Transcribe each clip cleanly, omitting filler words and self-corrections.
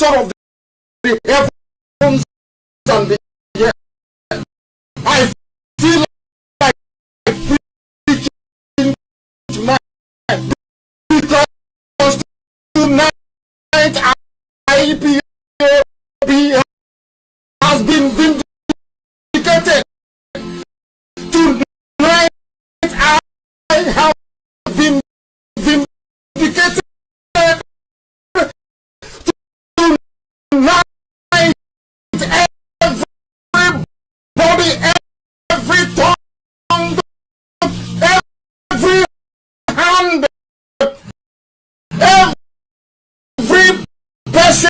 creator of the heavens and the earth. I feel like preaching tonight because tonight IPOB has been vindicated. Tonight I have been vindicated. Tonight everybody, every tongue, every hand, every person,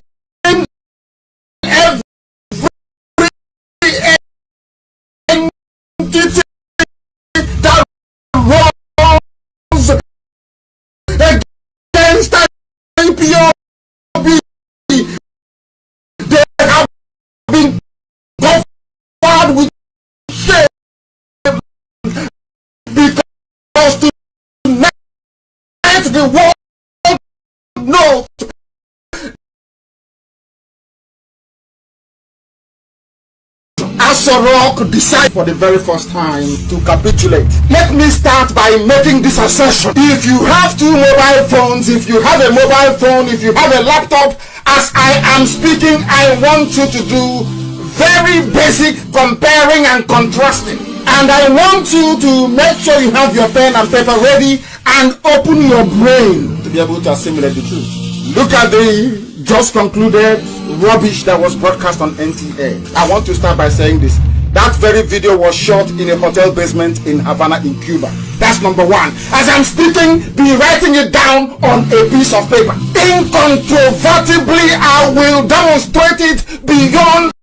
every entity that rose against IPOB, they have been covered with shame, because tonight the world knows Asorok decide for the very first time to capitulate. Let me start by making this assertion. If you have two mobile phones, if you have a mobile phone, if you have a laptop, as I am speaking, I want you to do very basic comparing and contrasting. And I want you to make sure you have your pen and paper ready and open your brain to be able to assimilate the truth. Look at the just concluded rubbish that was broadcast on NTA. I want to start by saying this. That very video was shot in a hotel basement in Havana in Cuba. That's number one. As I'm speaking, be writing it down on a piece of paper. Incontrovertibly, I will demonstrate it beyond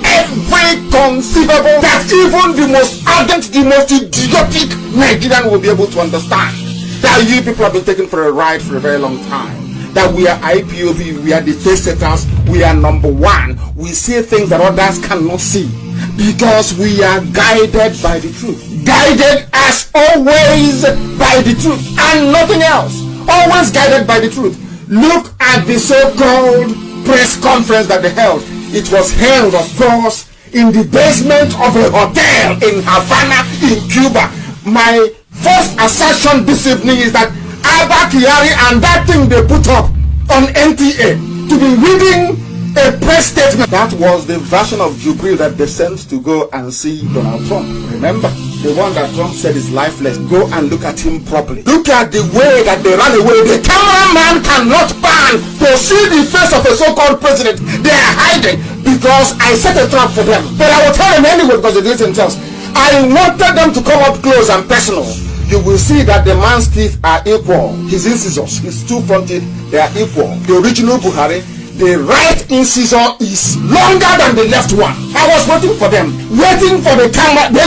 every conceivable that even the most ardent, the most idiotic Nigerian will be able to understand. That you people have been taken for a ride for a very long time. That we are IPOB, we are the taste-setters, we are number one. We see things that others cannot see because we are guided by the truth. Guided as always by the truth and nothing else. Always guided by the truth. Look at the so-called press conference that they held. It was held, of course, in the basement of a hotel in Havana in Cuba. My first assertion this evening is that Abba Kyari and that thing they put up on NTA to be reading a press statement. That was the version of Jubril that they sent to go and see Donald Trump. Remember? The one that Trump said is lifeless. Go and look at him properly. Look at the way that they ran away. The cameraman cannot pan to see the face of a so-called president. They are hiding because I set a trap for them. But I will tell them anyway because they do it themselves. I wanted them to come up close and personal. You will see that the man's teeth are equal. His incisors, his two front teeth, they are equal. The original Buhari, the right incisor is longer than the left one. I was waiting for them, waiting for the camera. They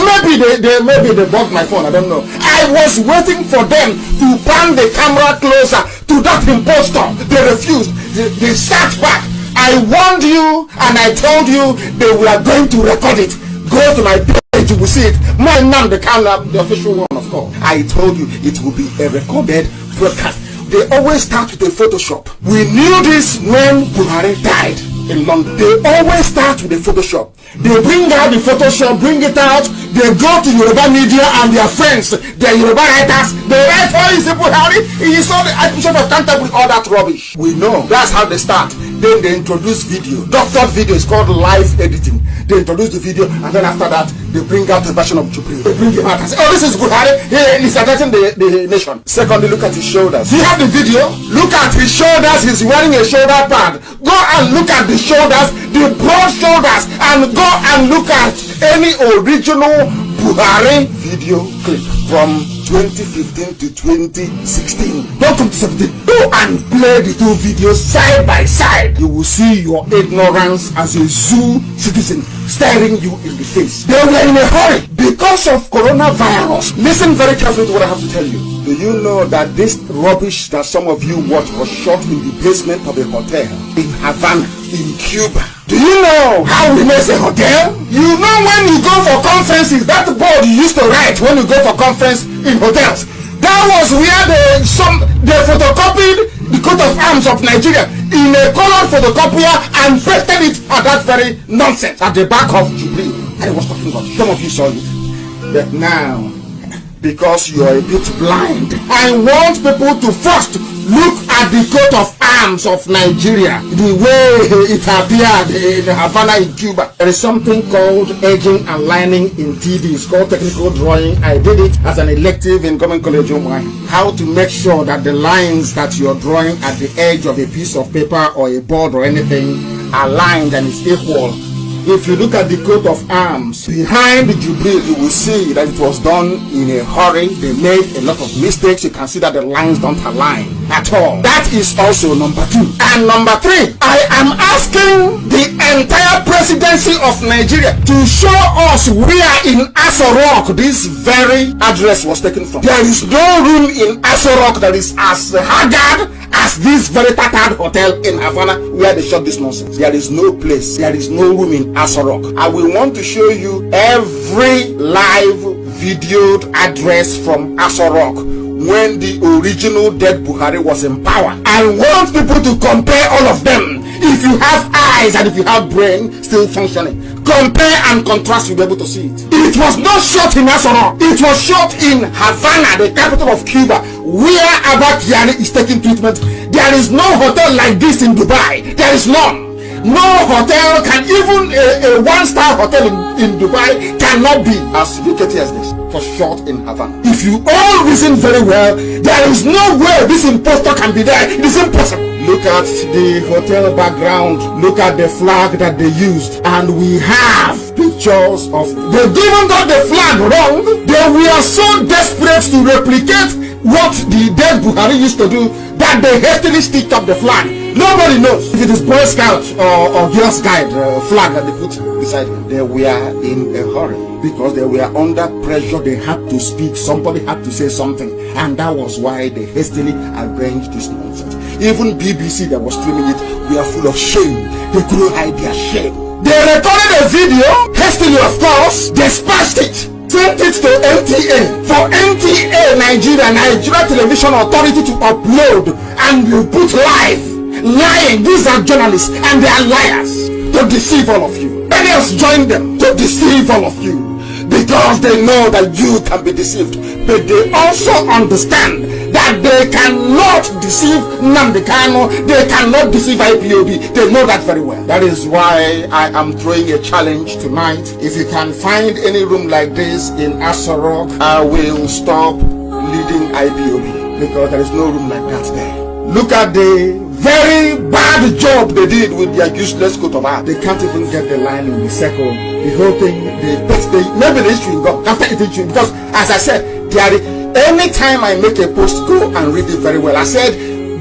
they bugged my phone, I don't know. I was waiting for them to pan the camera closer to that impostor. They refused. They sat back. I warned you and I told you they were going to record it. Go to my page, you will see it. My Nnamdi, the official one, of course. I told you it will be a recorded broadcast. They always start with a Photoshop. We knew this when Buhari died in London. They always start with a Photoshop. They bring out the Photoshop, bring it out. They go to Yoruba media and their friends, their Yoruba writers. They write for his Buhari. He saw the Archbishop of Canterbury, all that rubbish. We know that's how they start. Then they introduce video. Doctored video is called live editing. They introduce the video and then after that they bring out the version of Jubril. They bring him out and say, oh, this is Buhari. He's addressing the nation. Secondly, look at his shoulders. Do you have the video? Look at his shoulders. He's wearing a shoulder pad. Go and look at the shoulders, the broad shoulders, and go and look at any original Buhari video clip from 2015 to 2016. Don't come to 17. Go and play the two videos side by side. You will see your ignorance as a zoo citizen staring you in the face. They were in a hurry because of coronavirus. Listen very carefully to what I have to tell you. Do you know that this rubbish that some of you watch was shot in the basement of a hotel in Havana, in Cuba? Do you know how we make a hotel? You know when you go for conferences, that board you used to write when you go for conference in hotels. That was where they photocopied the coat of arms of Nigeria. in a colored photocopier and pasted it at that very nonsense at the back of Jubilee. And it was talking about. Some of you saw it. But now, because you are a bit blind, I want people to first look at the coat of arms of Nigeria, the way it appeared in Havana in Cuba. There is something called edging and lining in TD. It's called technical drawing. I did it as an elective in Government College Online. How to make sure that the lines that you're drawing at the edge of a piece of paper or a board or anything are lined and is equal. If you look at the coat of arms behind the Jubilee, you will see that it was done in a hurry. They made a lot of mistakes. You can see that the lines don't align at all. That is also number 2. And number 3, I am asking the entire presidency of Nigeria to show us where in Aso Rock this very address was taken from. There is no room in Aso Rock that is as haggard as this very tattered hotel in Havana where they shot this nonsense. There is no place, there is no room in Aso Rock. I will want to show you every live videoed address from Aso Rock when the original dead Buhari was in power. I want people to compare all of them. If you have eyes and if you have brain still functioning, compare and contrast, you'll be able to see it. It was not shot in Aso Rock. It was shot in Havana, the capital of Cuba, where Abba Kyari is taking treatment. There is no hotel like this in Dubai. There is none. No hotel can, even a one-star hotel in Dubai cannot be as rickety as this. For short in Havana. If you all reason very well, there is no way this impostor can be there. It is impossible. Look at the hotel background. Look at the flag that they used. And we have pictures of... They even got the flag wrong. They were so desperate to replicate what the dead Buhari used to do that they hastily stitched up the flag. Nobody knows if it is Boy Scout or Girl Scout flag that they put beside him. They were in a hurry because they were under pressure. They had to speak. Somebody had to say something, and that was why they hastily arranged this nonsense. Even BBC that was streaming it were full of shame. They couldn't hide their shame. They recorded a video hastily, of course. They splashed it, sent it to NTA for NTA Nigeria Television Authority to upload and put live. Lying. These are journalists and they are liars to deceive all of you. Many else join them to deceive all of you because they know that you can be deceived, but they also understand that they cannot deceive Nnamdi Kanu. They cannot deceive IPOB. They know that very well. That is why I am throwing a challenge tonight. If you can find any room like this in Aso Rock, I will stop leading IPOB because there is no room like that there. Look at the very bad job they did with their useless coat of arms. They can't even get the line in the circle. The whole thing, maybe the issue got after it issue, because as I said, anytime I make a post, go and read it very well. I said,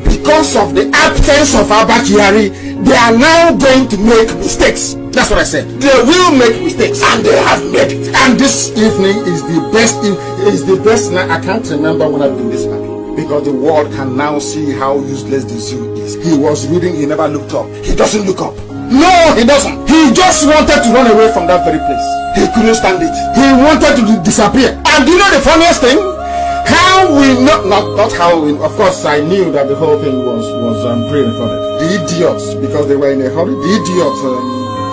because of the absence of Abba Kyari, they are now going to make mistakes. That's what I said. They will make mistakes, and they have made it. And this evening is the best night. I can't remember when I've been this happy, because the world can now see how useless the zoo is. He was reading, he never looked up. He doesn't look up. No, he doesn't. He just wanted to run away from that very place. He couldn't stand it. He wanted to disappear. And you know the funniest thing? How we know, not how we, of course I knew that the whole thing was pre-recorded. The idiots, because they were in a hurry, the idiots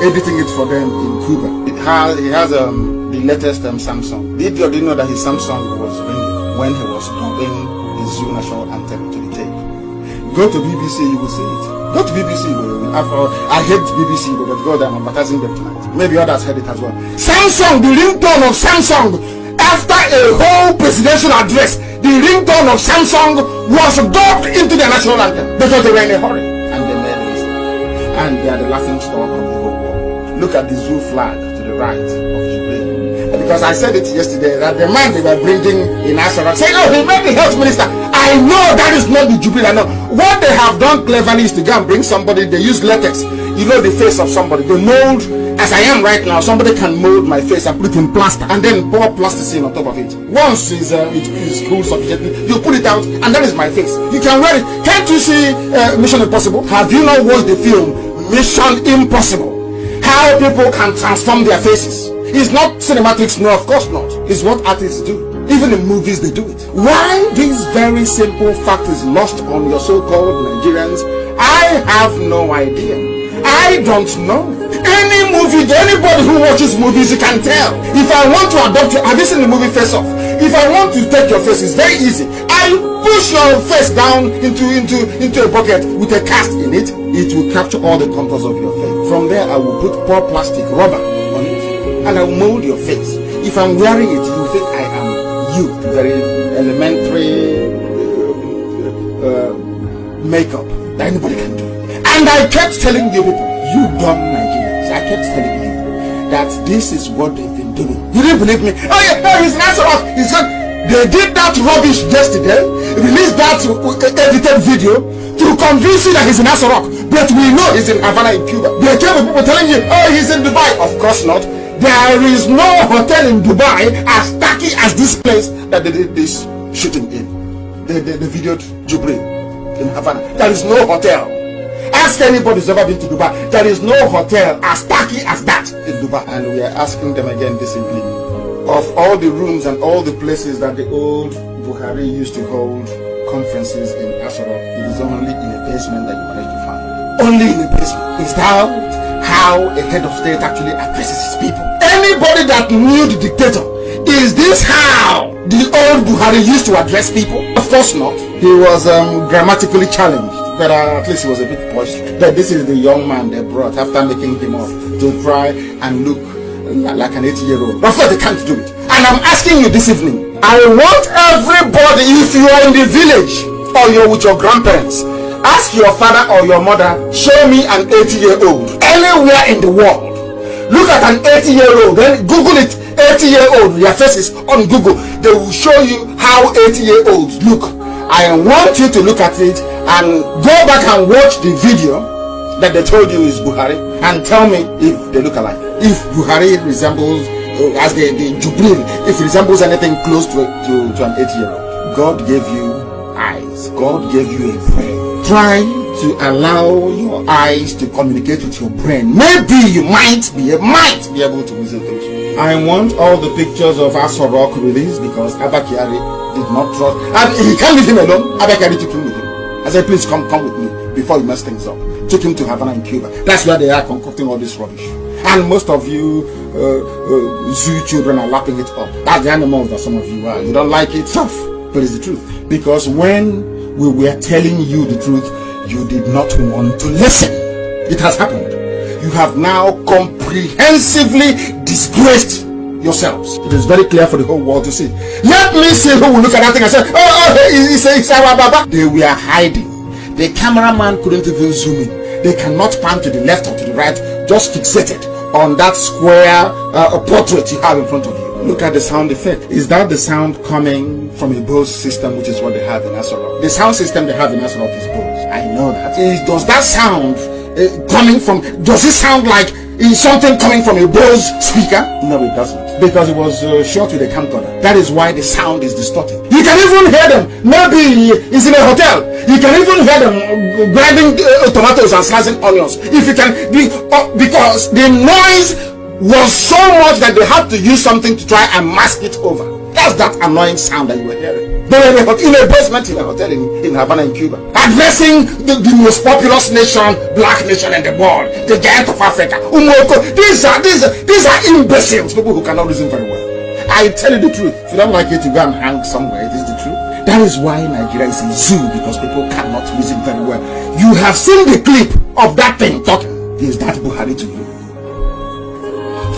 editing it for them in Cuba. He has the latest Samsung. The idiot didn't know that his Samsung was ringing when he was dubbing the Zoo national anthem to the tape. Go to BBC, you will see it. Go to BBC. I hate BBC, but go there, I'm advertising them tonight. Maybe others heard it as well. Samsung, the ringtone of Samsung, after a whole presidential address, the ringtone of Samsung was dubbed into the national anthem because they were in a hurry and they made a mistake. And they are the laughing stock of the whole world. Look at the zoo flag to the right of Jubilee. Because I said it yesterday that the man they were bringing in Asara said, oh, he made the health minister. I know that is not the Jubilee. I know. What they have done cleverly is to go and bring somebody. They use latex. You know the face of somebody. They mold, as I am right now, somebody can mold my face and put it in plaster and then pour plasticine on top of it. Once it is cool sufficiently, you put it out and that is my face. You can wear it. Can't you see Mission Impossible? Have you not watched the film Mission Impossible? How people can transform their faces. It's not cinematics, no, of course not. It's what artists do. Even in movies, they do it. Why this very simple fact is lost on your so-called Nigerians I have no idea. I don't know. Any movie, anybody who watches movies, you can tell. If I want to adopt you, have you seen the movie Face Off? If I want to take your face, it's very easy. I push your face down into a bucket with a cast in it. It will capture all the contours of your face. From there, I will put poor plastic rubber on it, and I will mold your face. If I'm wearing it, you think I am you. Very elementary makeup that anybody can do. And I kept telling you people, you dumb Nigerians, I kept telling you that this is what they've been doing. You didn't believe me? Oh yeah, no, he's an answer. They did that rubbish yesterday, released that edited video to convince you that he's in Asarok, but we know he's in Havana in Cuba. There came people telling you, oh, he's in Dubai. Of course not. There is no hotel in Dubai as tacky as this place that they did this shooting in. They videoed Jubril in Havana. There is no hotel. Ask anybody who's ever been to Dubai. There is no hotel as tacky as that in Dubai. And we are asking them again this evening, of all the rooms and all the places that the old Buhari used to hold conferences in Asarok, it is only in a basement that you manage to find. Only in a basement. Is that how a head of state actually addresses his people? Anybody that knew the dictator, is this how the old Buhari used to address people? Of course not. He was grammatically challenged, but at least he was a bit posh. But this is the young man they brought after making him up to try and look like an 80-year-old. Of course they can't do it. And I'm asking you this evening, I want everybody, if you are in the village or you're with your grandparents, ask your father or your mother, show me an 80-year-old anywhere in the world. Look at an 80-year-old, then Google it, 80-year-old, their faces on Google. They will show you how 80-year-olds look. I want you to look at it and go back and watch the video that they told you is Buhari and tell me if they look alike. If Buhari resembles, as the Jubril, if it resembles anything close to an 80-year-old. God gave you eyes. God gave you a brain. Try to allow your eyes to communicate with your brain. Maybe you might be able to reason things. I want all the pictures of Asarok released because Abba Kyari did not trust, and he can't leave him alone. Abba Kyari took him with him. I said, please come with me before you mess things up. Took him to Havana in Cuba. That's where they are concocting all this rubbish. And most of you zoo children are lapping it up. That's the animals that some of you are. You don't like it, tough, but it's the truth. Because when we were telling you the truth, you did not want to listen. It has happened. You have now comprehensively disgraced yourselves. It is very clear for the whole world to see. Let me see who will look at that thing and say, it's our Baba. They were hiding. The cameraman couldn't even zoom in. They cannot pan to the left or to the right, just fixated on that square portrait you have in front of you. Look at the sound effect. Is that the sound coming from a Bose system, which is what they have in Asarok? The sound system they have in Asarok is Bose. I know that. Does that sound coming from, does it sound like something coming from a Bose speaker? No, it doesn't. Because it was shot with a camcorder. That is why the sound is distorted. You can even hear them. Maybe it's in a hotel. You can even hear them grinding tomatoes and slicing onions. If you can, because the noise was so much that they had to use something to try and mask it over. That's that annoying sound that you were hearing. They were in a basement in a hotel in Havana in Cuba, addressing the most populous nation, black nation in the world, the giant of Africa. These are imbeciles, people who cannot reason very well. I tell you the truth. If you don't like it, you go and hang somewhere. It is the truth. That is why Nigeria is a zoo, because people cannot reason very well. You have seen the clip of that thing talking. Is that Buhari to you?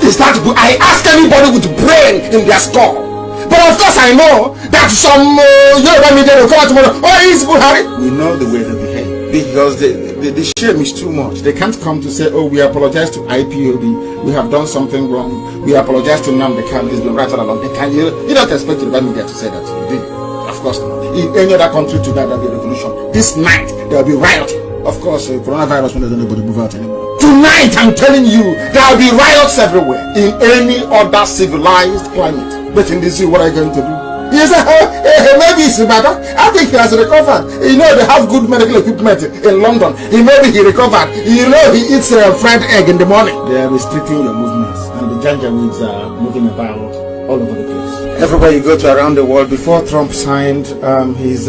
Is that I ask anybody with brain in their skull. But of course I know that some Yoruba media will come out tomorrow. Oh, it's Buhari. We know the way they behave because the shame is too much. They can't come to say, oh, we apologize to IPOB. We have done something wrong. We apologize to Nnamdi. He's been right all along. You don't expect the Yoruba media to say that, do you? Of course not. In any other country today, there'll be a revolution. This night, there'll be rioting. Of course, coronavirus won't let anybody move out anymore. Tonight, I'm telling you, there'll be riots everywhere in any other civilized climate. But in this zoo, what are you going to do? He said, maybe it's better. I think he has recovered. You know, they have good medical equipment in London. Maybe he recovered. You know, he eats fried egg in the morning. They are restricting your movements, and the Janjaweeds are moving about all over the place. Everywhere you go to around the world, before Trump signed his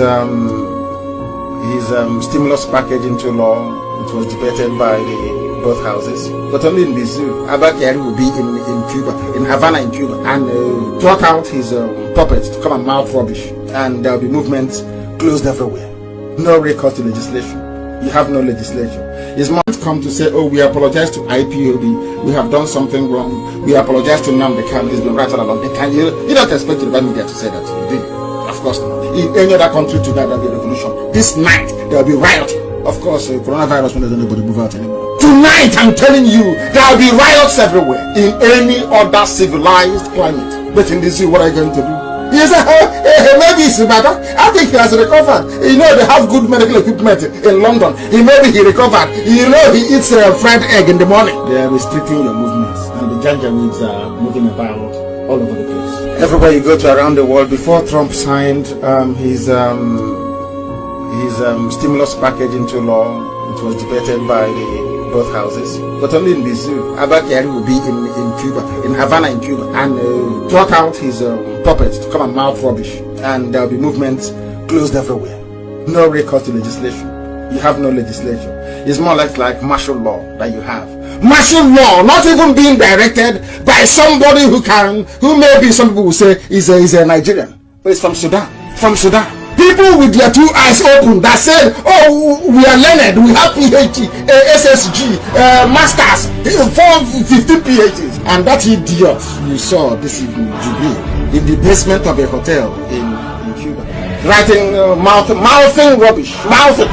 his stimulus package into law. It was debated by both houses, but only in the zoo. Abakari will be in Cuba, in Havana in Cuba, and brought out his puppets to come and mouth rubbish. And there will be movements closed everywhere. No recourse to legislation. You have no legislature. It's not come to say, oh, we apologize to IPOB, we have done something wrong, we apologize to Nnamdi Kanu, he's been right all along. You don't expect the media to say that, do you? Of course not. In any other country tonight, there will be a revolution. This night, there will be rioting. Of course, coronavirus won't let anybody move out anymore. Tonight, I'm telling you, there will be riots everywhere in any other civilized climate. But in this zoo, what are you going to do? He said, maybe it's better. I think he has recovered. You know, they have good medical equipment in London. Maybe he recovered. You know, he eats fried egg in the morning. They are restricting your movements, and the janjaweeds are moving about all over the place. Everywhere you go to around the world, before Trump signed his stimulus package into law, it was debated by both houses, but only in the zoo. Abakari will be in Cuba, in Havana in Cuba, and brought out his puppets to come and mouth rubbish. And there will be movements closed everywhere. No recourse to legislation. You have no legislature. It's more like martial law that you have. Martial law, not even being directed by somebody who maybe some people will say is a Nigerian, but it's from Sudan. From Sudan. People with their two eyes open that said, oh, we are learned, we have PhD, SSG, masters, 15 PhDs. And that idiot you saw this evening, Jubilee, in the basement of a hotel in Cuba, writing, mouthing rubbish, mouthing.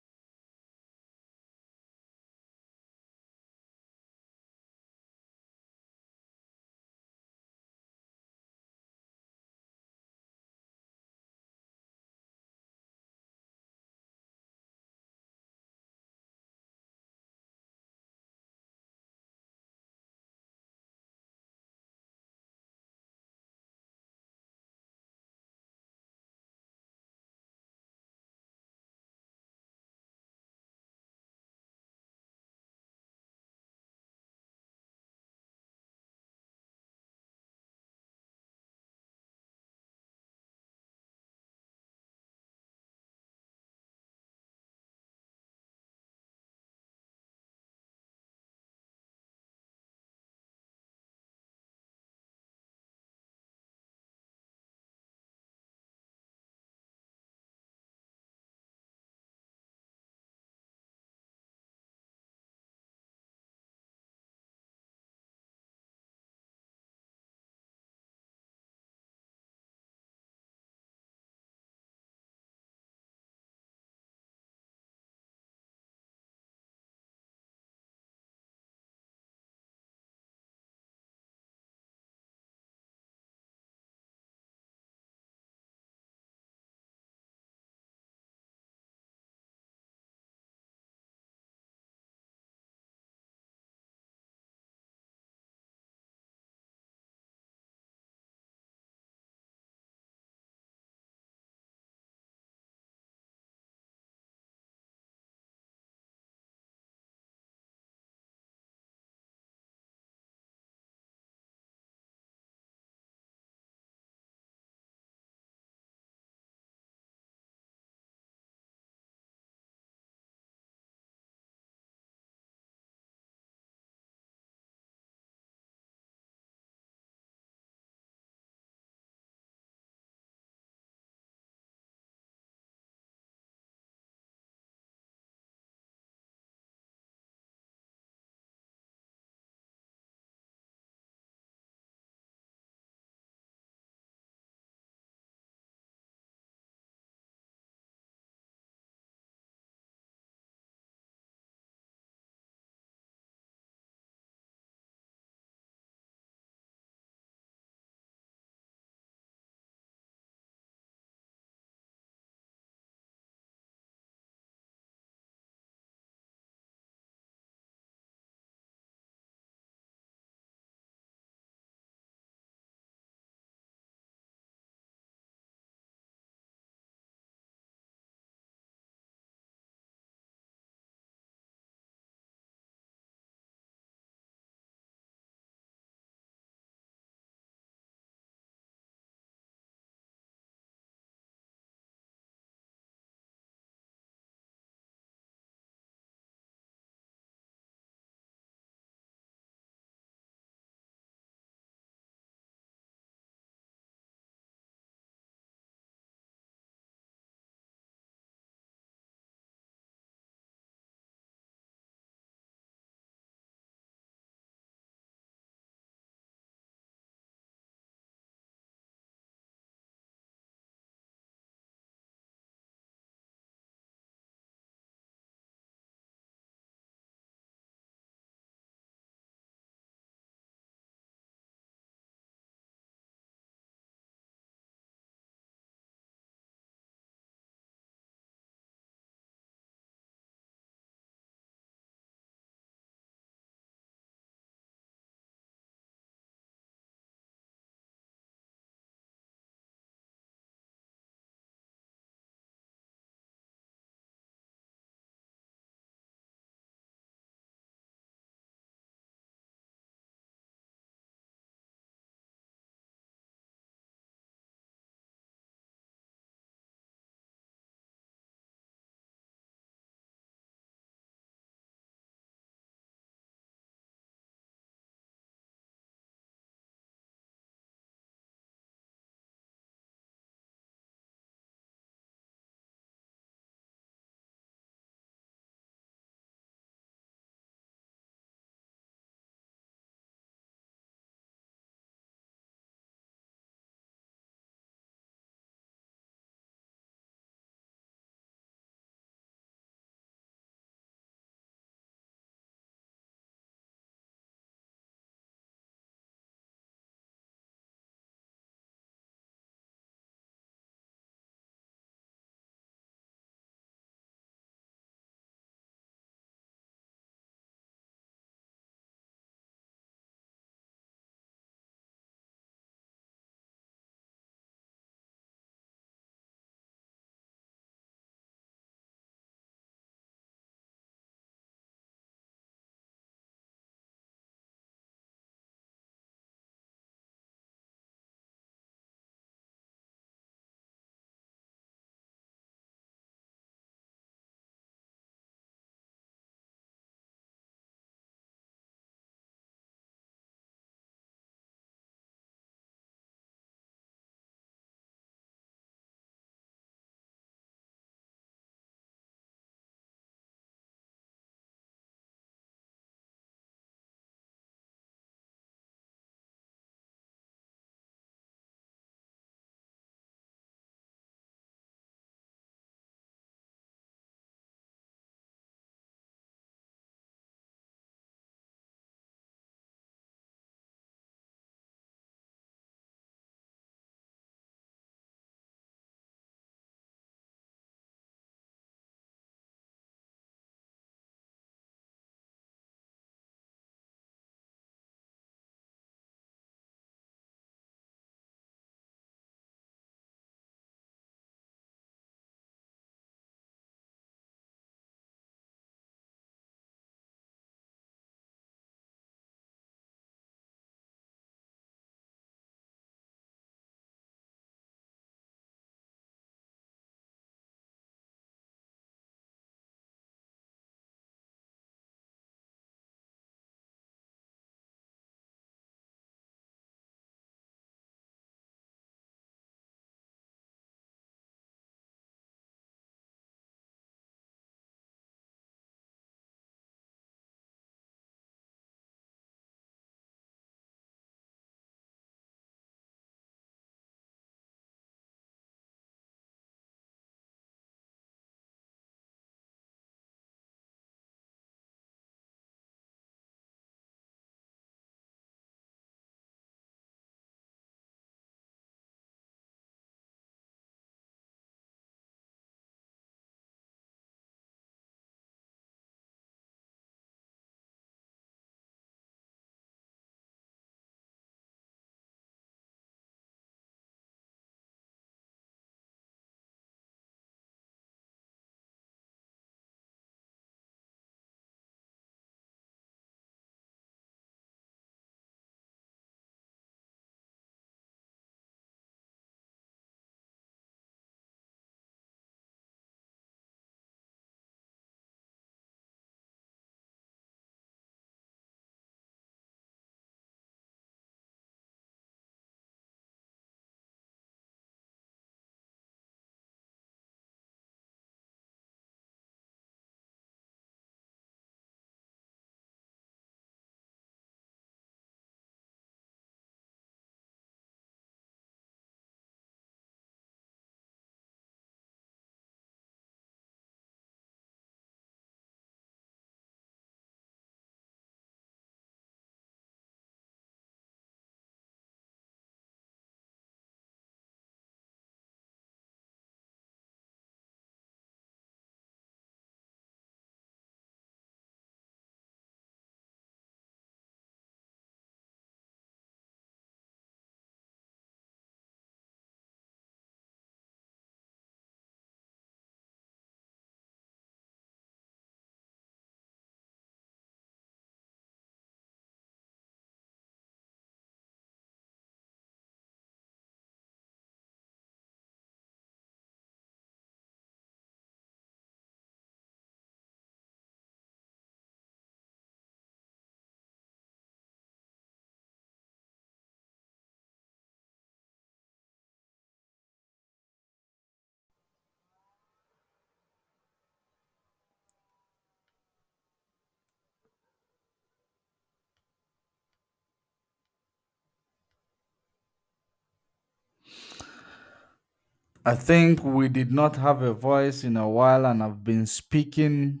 I think we did not have a voice in a while, and I've been speaking,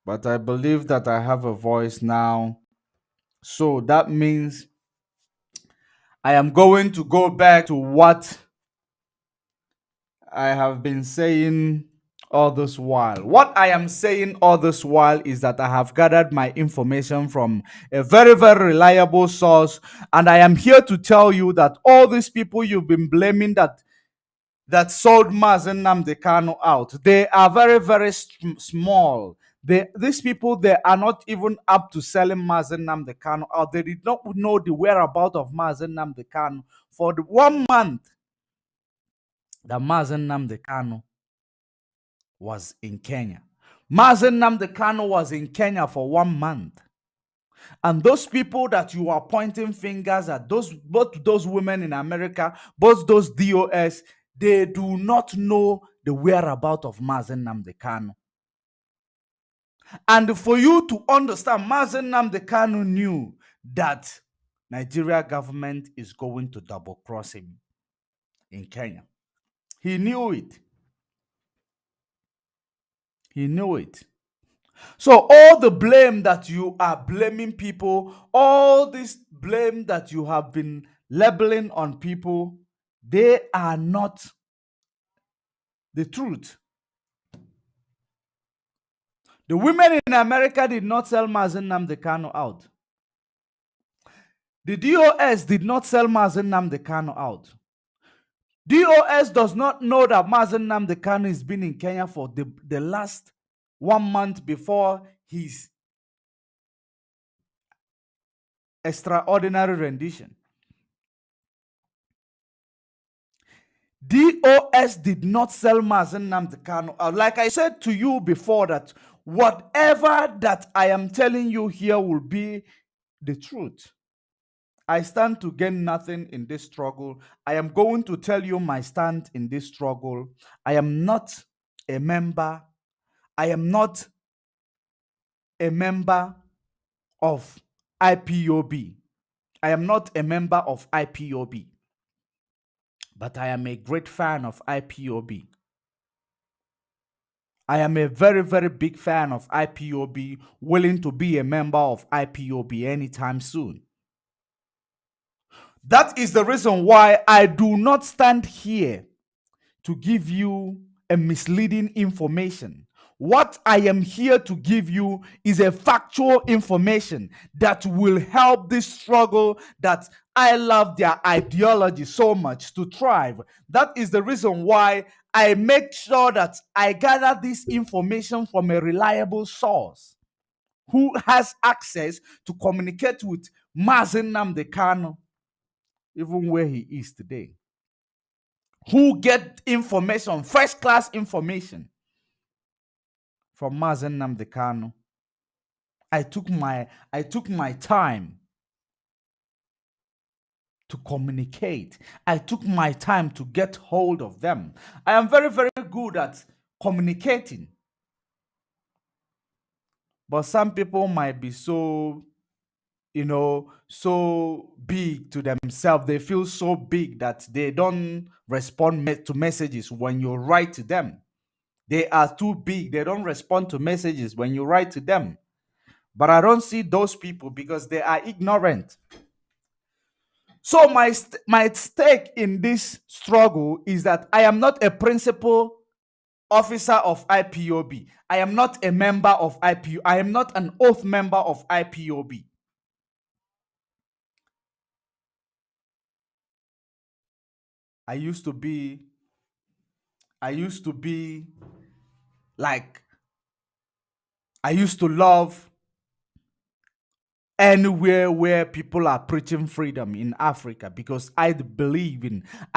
but I believe that I have a voice now. So that means I am going to go back to what I have been saying all this while. What I am saying all this while is that I have gathered my information from a very, very reliable source, and I am here to tell you that all these people you've been blaming that sold Mazi Nnamdi Kanu out, they are very, very small. These people, they are not even up to selling Mazi Nnamdi Kanu out. They did not know the whereabouts of Mazi Nnamdi Kanu for the 1 month that Mazi Nnamdi Kanu was in Kenya. Mazi Nnamdi Kanu was in Kenya for 1 month. And those people that you are pointing fingers at, both those women in America, both those DOS, they do not know the whereabouts of Mazi Nnamdi Kanu. And for you to understand, Mazi Nnamdi Kanu knew that Nigeria government is going to double cross him in Kenya. He knew it. He knew it. So all the blame that you are blaming people, all this blame that you have been labeling on people, they are not the truth. The women in America did not sell Mazi Nnamdi Kanu out. The DOS did not sell Mazi Nnamdi Kanu out. DOS does not know that Mazi Nnamdi Kanu has been in Kenya for the last 1 month before his extraordinary rendition. DOS did not sell Mazi Nnamdi Kanu out. Like I said to you before, that whatever that I am telling you here will be the truth. I stand to gain nothing in this struggle. I am going to tell you my stand in this struggle. I am not a member. I am not a member of IPOB. I am not a member of IPOB. But I am a great fan of IPOB. I am a very, very big fan of IPOB, willing to be a member of IPOB anytime soon. That is the reason why I do not stand here to give you a misleading information. What I am here to give you is a factual information that will help this struggle that I love their ideology so much to thrive. That is the reason why I make sure that I gather this information from a reliable source who has access to communicate with Mazi Nnamdi Kanu, even where he is today, who get information, first class information from Mazi Nnamdi Kanu. I took my time to communicate. I took my time to get hold of them. I am very, very good at communicating. But some people might be so, so big to themselves. They feel so big that they don't respond to messages when you write to them. They are too big. They don't respond to messages when you write to them. But I don't see those people because they are ignorant. So my stake in this struggle is that I am not a principal officer of IPOB. I am not a member of IPOB. I am not an oath member of IPOB. I used to be like, I used to love anywhere where people are preaching freedom in Africa because I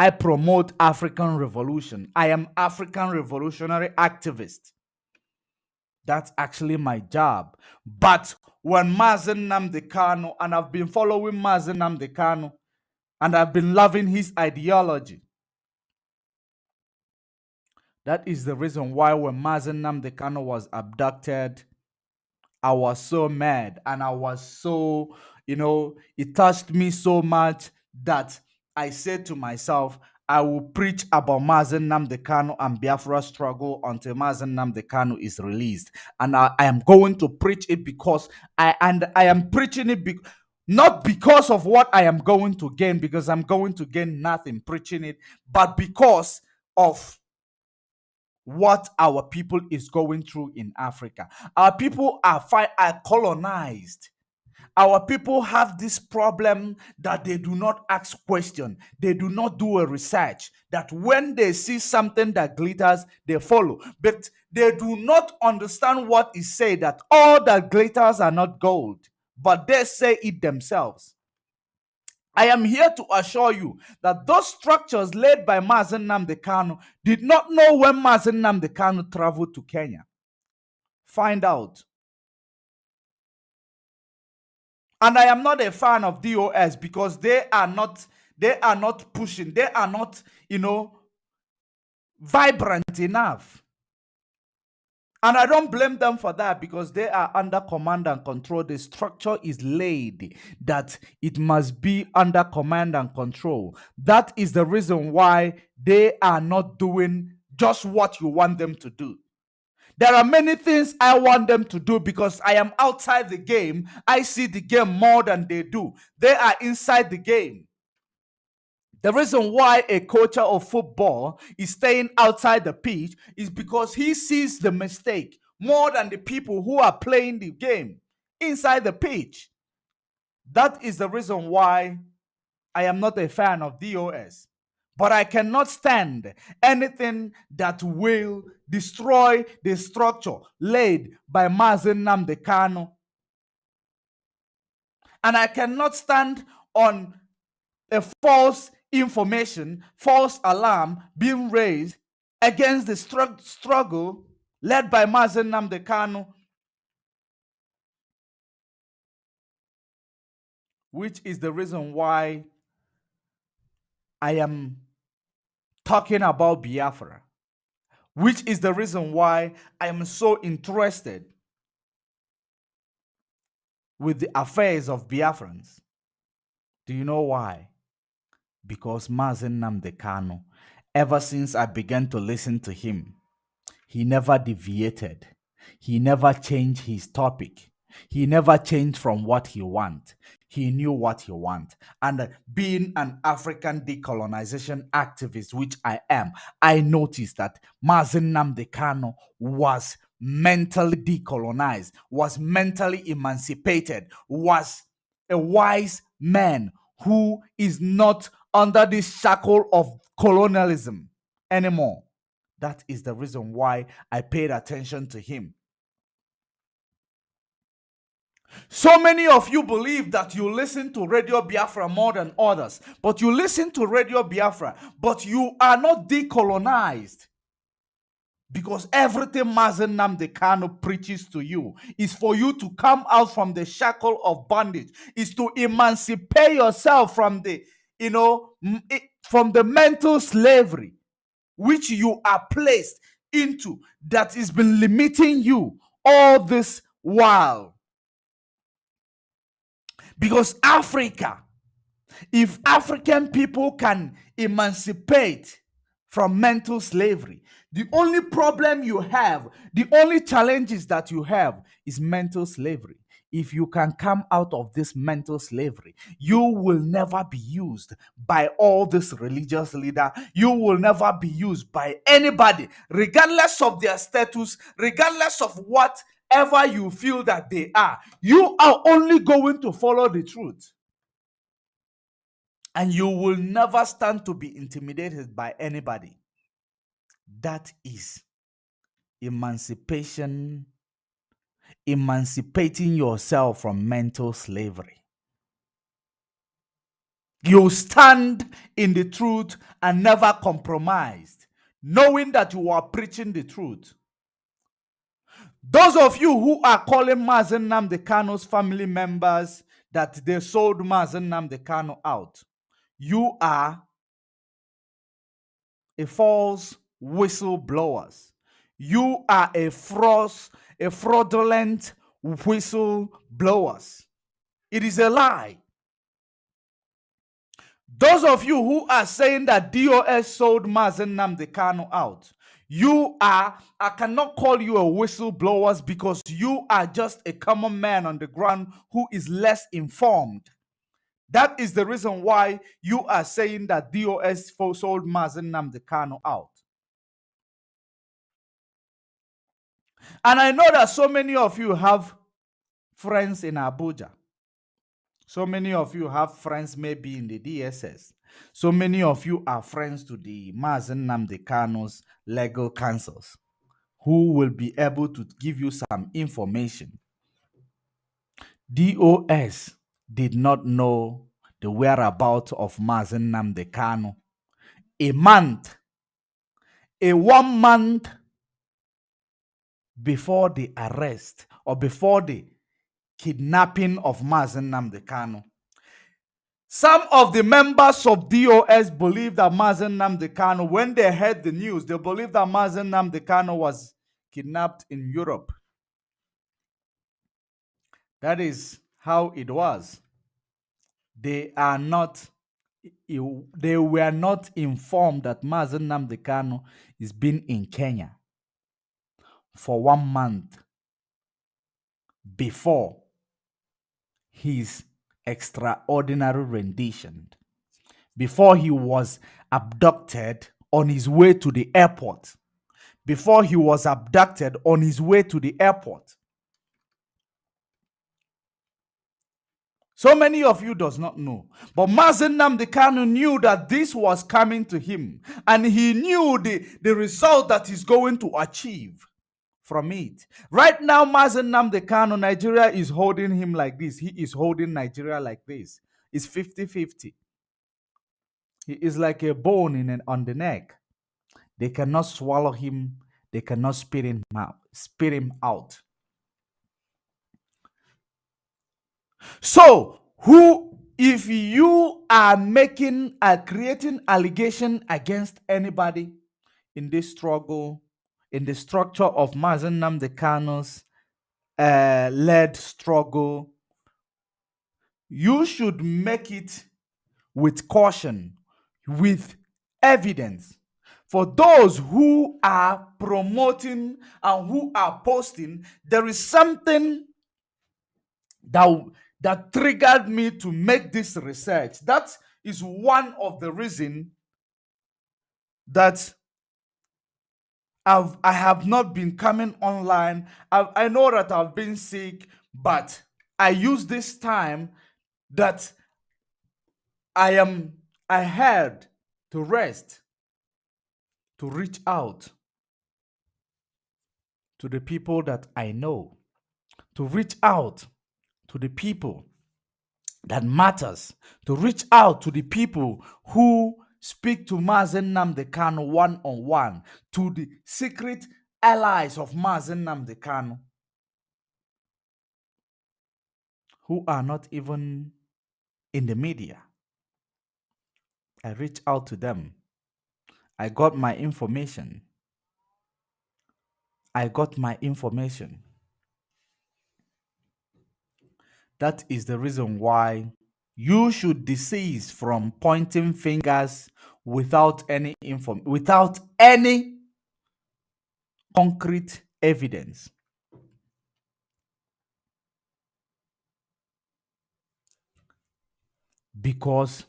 promote African revolution. I am African revolutionary activist. That's actually my job. But when Mazi Nnamdi Kanu, and I've been following Mazi Nnamdi Kanu, and I've been loving his ideology. That is the reason why when Mazi Nnamdi Kanu was abducted, I was so mad, and I was so, it touched me so much that I said to myself, I will preach about Mazi Nnamdi Kanu and Biafra struggle until Mazi Nnamdi Kanu is released. And I am going to preach it because I am preaching it not because of what I am going to gain, because I'm going to gain nothing preaching it, but because of what our people is going through in Africa. Our people are colonized. Our people have this problem that they do not ask questions. They do not do a research. That when they see something that glitters, they follow. But they do not understand what is said, that all that glitters are not gold. But they say it themselves. I am here to assure you that those structures laid by Mazi Nnamdi Kanu did not know when Mazi Nnamdi Kanu traveled to Kenya. Find out. And I am not a fan of DOS because they are not pushing, they are not, vibrant enough. And I don't blame them for that because they are under command and control. The structure is laid that it must be under command and control. That is the reason why they are not doing just what you want them to do. There are many things I want them to do because I am outside the game. I see the game more than they do. They are inside the game. The reason why a coach of football is staying outside the pitch is because he sees the mistake more than the people who are playing the game inside the pitch. That is the reason why I am not a fan of DOS. But I cannot stand anything that will destroy the structure laid by Mazi Nnamdi Kanu. And I cannot stand on a false information, false alarm being raised against the struggle led by Mazi Nnamdi Kanu, which is the reason why I am talking about Biafra, which is the reason why I am so interested with the affairs of Biafrans. Do you know why? Because Mazi Nnamdi Kanu, ever since I began to listen to him, he never deviated. He never changed his topic. He never changed from what he want. He knew what he want. And being an African decolonization activist, which I am, I noticed that Mazi Nnamdi Kanu was mentally decolonized, was mentally emancipated, was a wise man who is not under the shackle of colonialism anymore. That is the reason why I paid attention to him. So many of you believe that you listen to Radio Biafra more than others, but you listen to Radio Biafra, but you are not decolonized. Because everything Mazi Nnamdi Kanu preaches to you is for you to come out from the shackle of bondage, is to emancipate yourself from the, from the mental slavery which you are placed into, that has been limiting you all this while. Because Africa, if African people can emancipate from mental slavery, the only problem you have, the only challenges that you have is mental slavery. If you can come out of this mental slavery, you will never be used by all this religious leader. You will never be used by anybody, regardless of their status, regardless of whatever you feel that they are. You are only going to follow the truth. And you will never stand to be intimidated by anybody. That is emancipation, emancipating yourself from mental slavery. You stand in the truth and never compromised, knowing that you are preaching the truth. Those of you who are calling Mazi Nnamdi Kanu's family members that they sold Mazi Nnamdi Kanu out, you are a false whistleblowers. You are a fraudulent whistleblowers. It is a lie. Those of you who are saying that DOS sold Mazi Nnamdi Kanu out, I cannot call you a whistleblowers because you are just a common man on the ground who is less informed. That is the reason why you are saying that DOS sold Mazi Nnamdi Kanu out. And I know that so many of you have friends in Abuja. So many of you have friends maybe in the DSS. So many of you are friends to the Mazi Nnamdi Kanu's legal counsels who will be able to give you some information. DOS did not know the whereabouts of Mazi Nnamdi Kanu a 1 month before the arrest or before the kidnapping of Mazi Nnamdi Kanu. Some of the members of DOS believe that Mazi Nnamdi Kanu, when they heard the news, they believed that Mazi Nnamdi Kanu was kidnapped in Europe. That is how it was. They were not informed that Mazi Nnamdi Kanu is been in Kenya for 1 month before his extraordinary rendition, before he was abducted on his way to the airport. Before he was abducted on his way to the airport. So many of you does not know. But Mazi Nnamdi Kanu knew that this was coming to him. And he knew the result that he's going to achieve from it. Right now, Mazi Nnamdi Kanu, Nigeria is holding him like this. He is holding Nigeria like this. It's 50-50. He is like a bone on the neck. They cannot swallow him. They cannot spit him out. So, if you are creating allegation against anybody in this struggle, in the structure of Mazi Nnamdi Kanu's led struggle, you should make it with caution, with evidence. For those who are promoting and who are posting, there is something that triggered me to make this research. That is one of the reasons that I have not been coming online. I know that I've been sick, but I use this time that I had to rest, to reach out to the people that I know, to reach out to the people that matters, to reach out to the people who speak to Mazi Nnamdi Kanu one-on-one, to the secret allies of Mazi Nnamdi Kanu, who are not even in the media. I reached out to them. I got my information. That is the reason why you should desist from pointing fingers without any concrete evidence. Because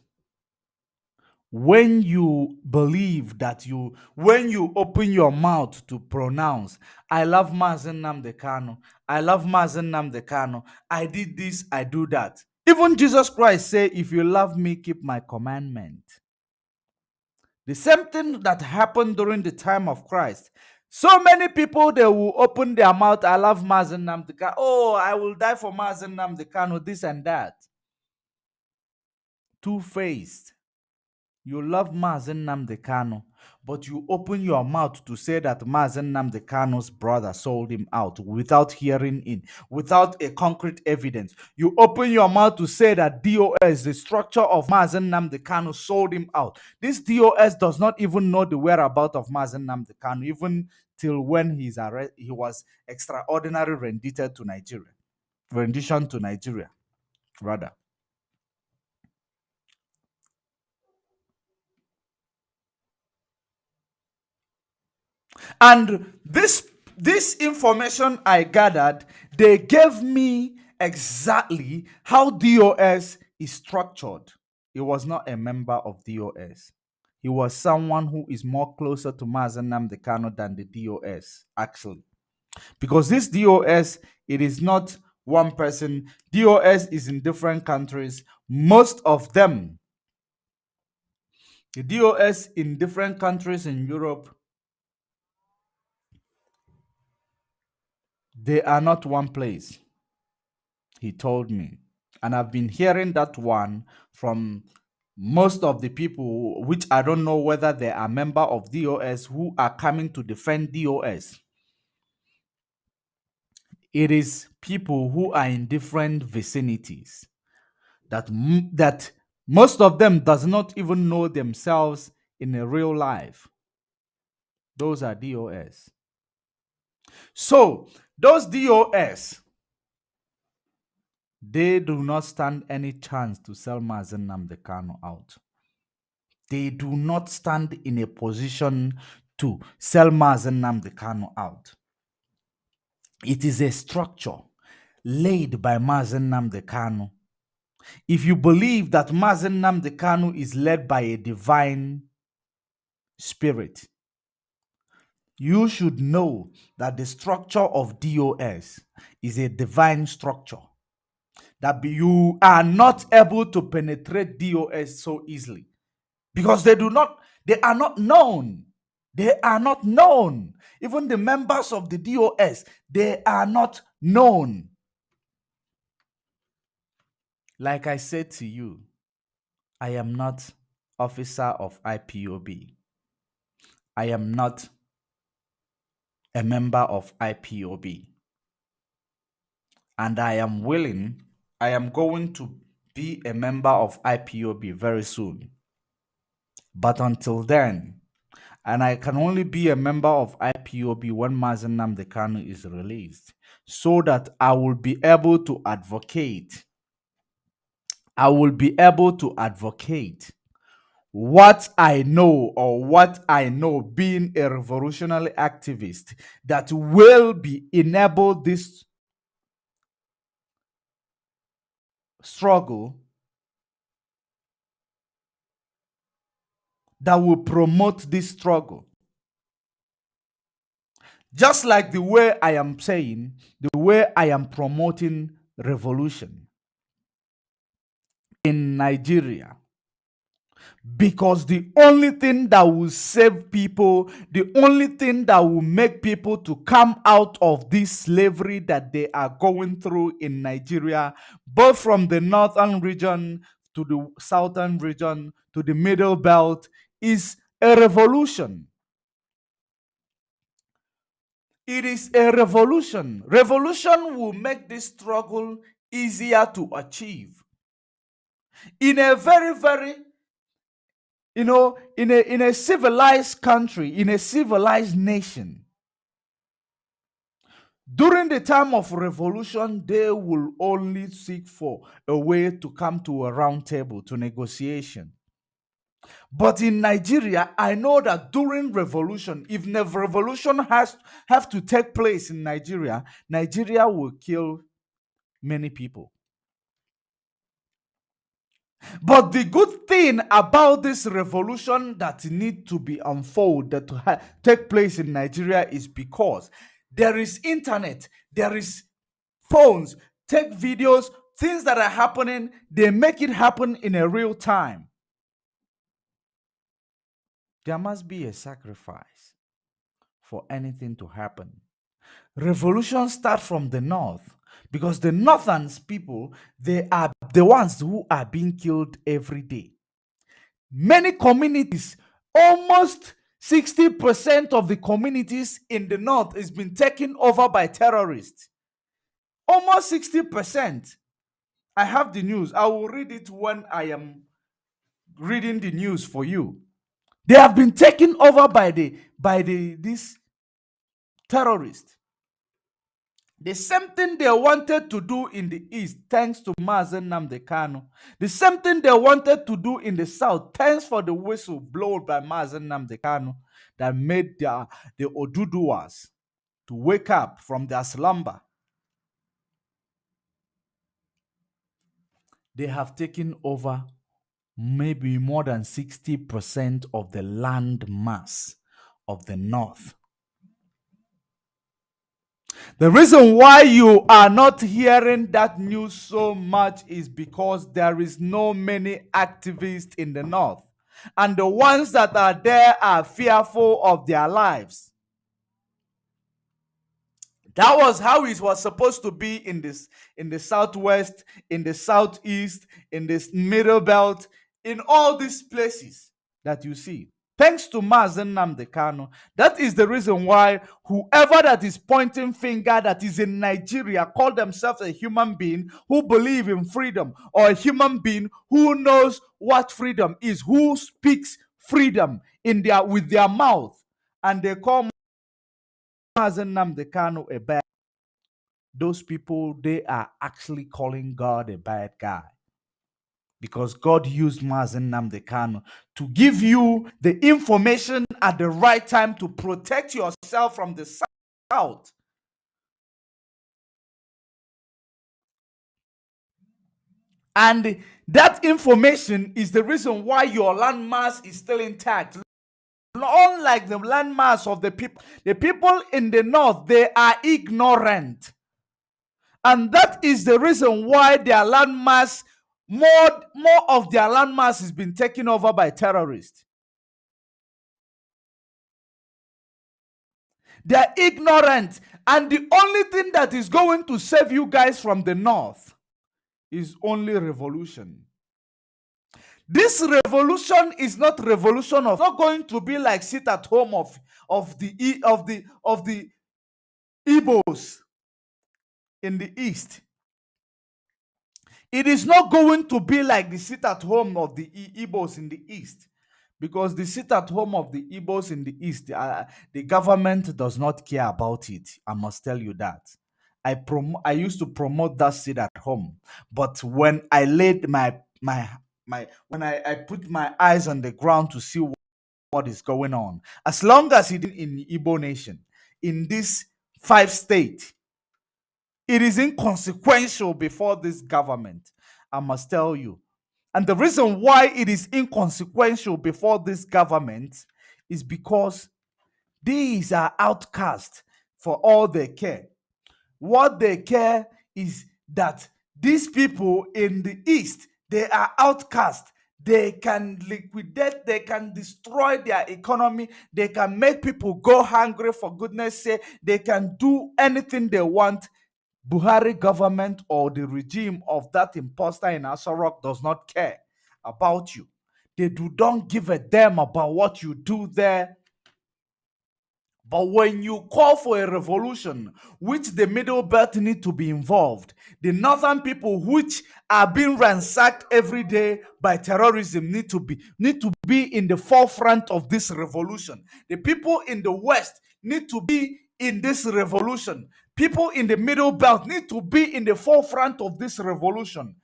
when you open your mouth to pronounce, I love Mazi Nnamdi Kanu, I love Mazi Nnamdi Kanu, I did this, I do that. Even Jesus Christ say, if you love me, keep my commandment. The same thing that happened during the time of Christ. So many people, they will open their mouth, I love Mazi Nnamdi Kanu. Oh, I will die for Mazi Nnamdi Kanu, this and that. Two-faced. You love Mazi Nnamdi Kanu, but you open your mouth to say that Mazi Nnamdi Kanu's brother sold him out without without a concrete evidence. You open your mouth to say that DOS, the structure of Mazi Nnamdi Kanu, sold him out. This DOS does not even know the whereabouts of Mazi Nnamdi Kanu, even till when he was extraordinary rendition to Nigeria, rather. And this information I gathered, they gave me exactly how DOS is structured. He was not a member of DOS. He was someone who is more closer to Mazi Nnamdi Kanu than the DOS, actually. Because this DOS, it is not one person. DOS is in different countries. Most of them, the DOS in different countries in Europe, they are not one place, he told me. And I've been hearing that one from most of the people, which I don't know whether they are member of DOS, who are coming to defend DOS. It is people who are in different vicinities that most of them does not even know themselves in a real life. Those are DOS. So those DOS, they do not stand any chance to sell Mazi Nnamdi Kanu out. They do not stand in a position to sell Mazi Nnamdi Kanu out. It is a structure laid by Mazi Nnamdi Kanu. If you believe that Mazi Nnamdi Kanu is led by a divine spirit, you should know that the structure of DOS is a divine structure. That you are not able to penetrate DOS so easily because they are not known. They are not known. Even the members of the DOS, they are not known. Like I said to you, I am not officer of IPOB. I am not a member of IPOB. And I am going to be a member of IPOB very soon. But until then, and I can only be a member of IPOB when Mazi Nnamdi Kanu is released, so that I will be able to advocate. I will be able to advocate what I know, or what I know being a revolutionary activist, that will be enable this struggle, that will promote this struggle. Just like the way I am saying, the way I am promoting revolution in Nigeria. Because the only thing that will save people, the only thing that will make people to come out of this slavery that they are going through in Nigeria, both from the northern region to the southern region to the middle belt, is a revolution. It is a revolution. Revolution will make this struggle easier to achieve. In a very, in a civilized country, in a civilized nation, during the time of revolution, they will only seek for a way to come to a round table, to negotiation. But in Nigeria, I know that during revolution, if the revolution have to take place in Nigeria, Nigeria will kill many people. But the good thing about this revolution that need to be unfolded to take place in Nigeria is because there is internet, there is phones, take videos, things that are happening, they make it happen in a real time. There must be a sacrifice for anything to happen. Revolution starts from the north because the northern people, they are the ones who are being killed every day. Many communities, almost 60% of the communities in the north has been taken over by terrorists. Almost 60%. I have the news. I will read it when I am reading the news for you. They have been taken over by these terrorists. The same thing they wanted to do in the east, thanks to Mazi Nnamdi Kanu. The same thing they wanted to do in the south, thanks for the whistle blown by Mazi Nnamdi Kanu. that made the Oduduwas to wake up from their slumber. They have taken over maybe more than 60% of the land mass of the North. The reason why you are not hearing that news so much is because there is no many activists in the North. And the ones that are there are fearful of their lives. That was how it was supposed to be in the southwest, in the southeast, in this middle belt, in all these places that you see. Thanks to Mazi Nnamdi Kanu, that is the reason why whoever that is pointing finger that is in Nigeria call themselves a human being who believe in freedom, or a human being who knows what freedom is, who speaks freedom in their with their mouth, and they call Mazi Nnamdi Kanu a bad. Those people, they are actually calling God a bad guy. Because God used Mazi Nnamdi Kanu to give you the information at the right time to protect yourself from the South. And that information is the reason why your landmass is still intact. Unlike the landmass of the people in the North, they are ignorant. And that is the reason why their landmass, more of their landmass has been taken over by terrorists. They're ignorant. And the only thing that is going to save you guys from the North is only revolution. This revolution is not revolution of not going to be like sit at home of the Igbos in the East. It is not going to be like the sit at home of the Igbos in the East, because the sit at home of the Igbos in the East, the government does not care about it. I must tell you that. I used to promote that sit at home, but when I laid when I put my eyes on the ground to see what is going on, as long as it in Igbo nation, in this 5 states, it is inconsequential before this government, I must tell you. And the reason why it is inconsequential before this government is because these are outcasts for all they care. What they care is that these people in the East, they are outcasts. They can liquidate, they can destroy their economy, they can make people go hungry, for goodness sake, they can do anything they want. Buhari government or the regime of that imposter in Asarok does not care about you. They don't give a damn about what you do there. But when you call for a revolution, which the middle belt need to be involved, the northern people which are being ransacked every day by terrorism need to be in the forefront of this revolution. The people in the west need to be in this revolution. People in the middle belt need to be in the forefront of this revolution.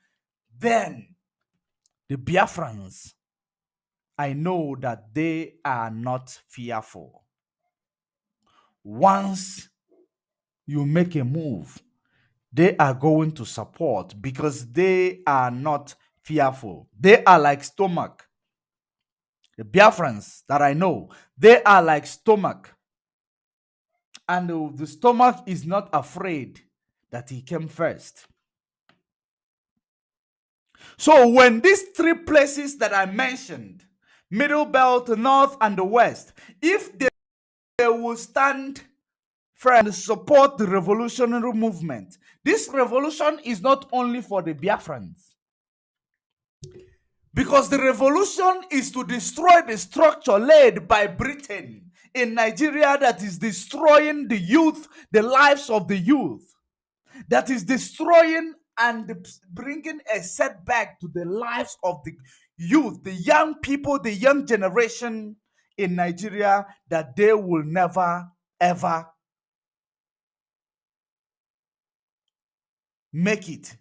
Then the Biafrans, I know that they are not fearful. Once you make a move, they are going to support because they are not fearful. They are like stomach. The Biafrans that I know, they are like stomach. And the stomach is not afraid that he came first. So when these 3 places that I mentioned, Middle Belt, North, and the West, if they will stand firm and support the revolutionary movement, this revolution is not only for the Biafrans. Because the revolution is to destroy the structure laid by Britain in Nigeria that is destroying the youth, the lives of the youth, that is destroying and bringing a setback to the lives of the youth, the young people, the young generation in Nigeria, that they will never, ever make it.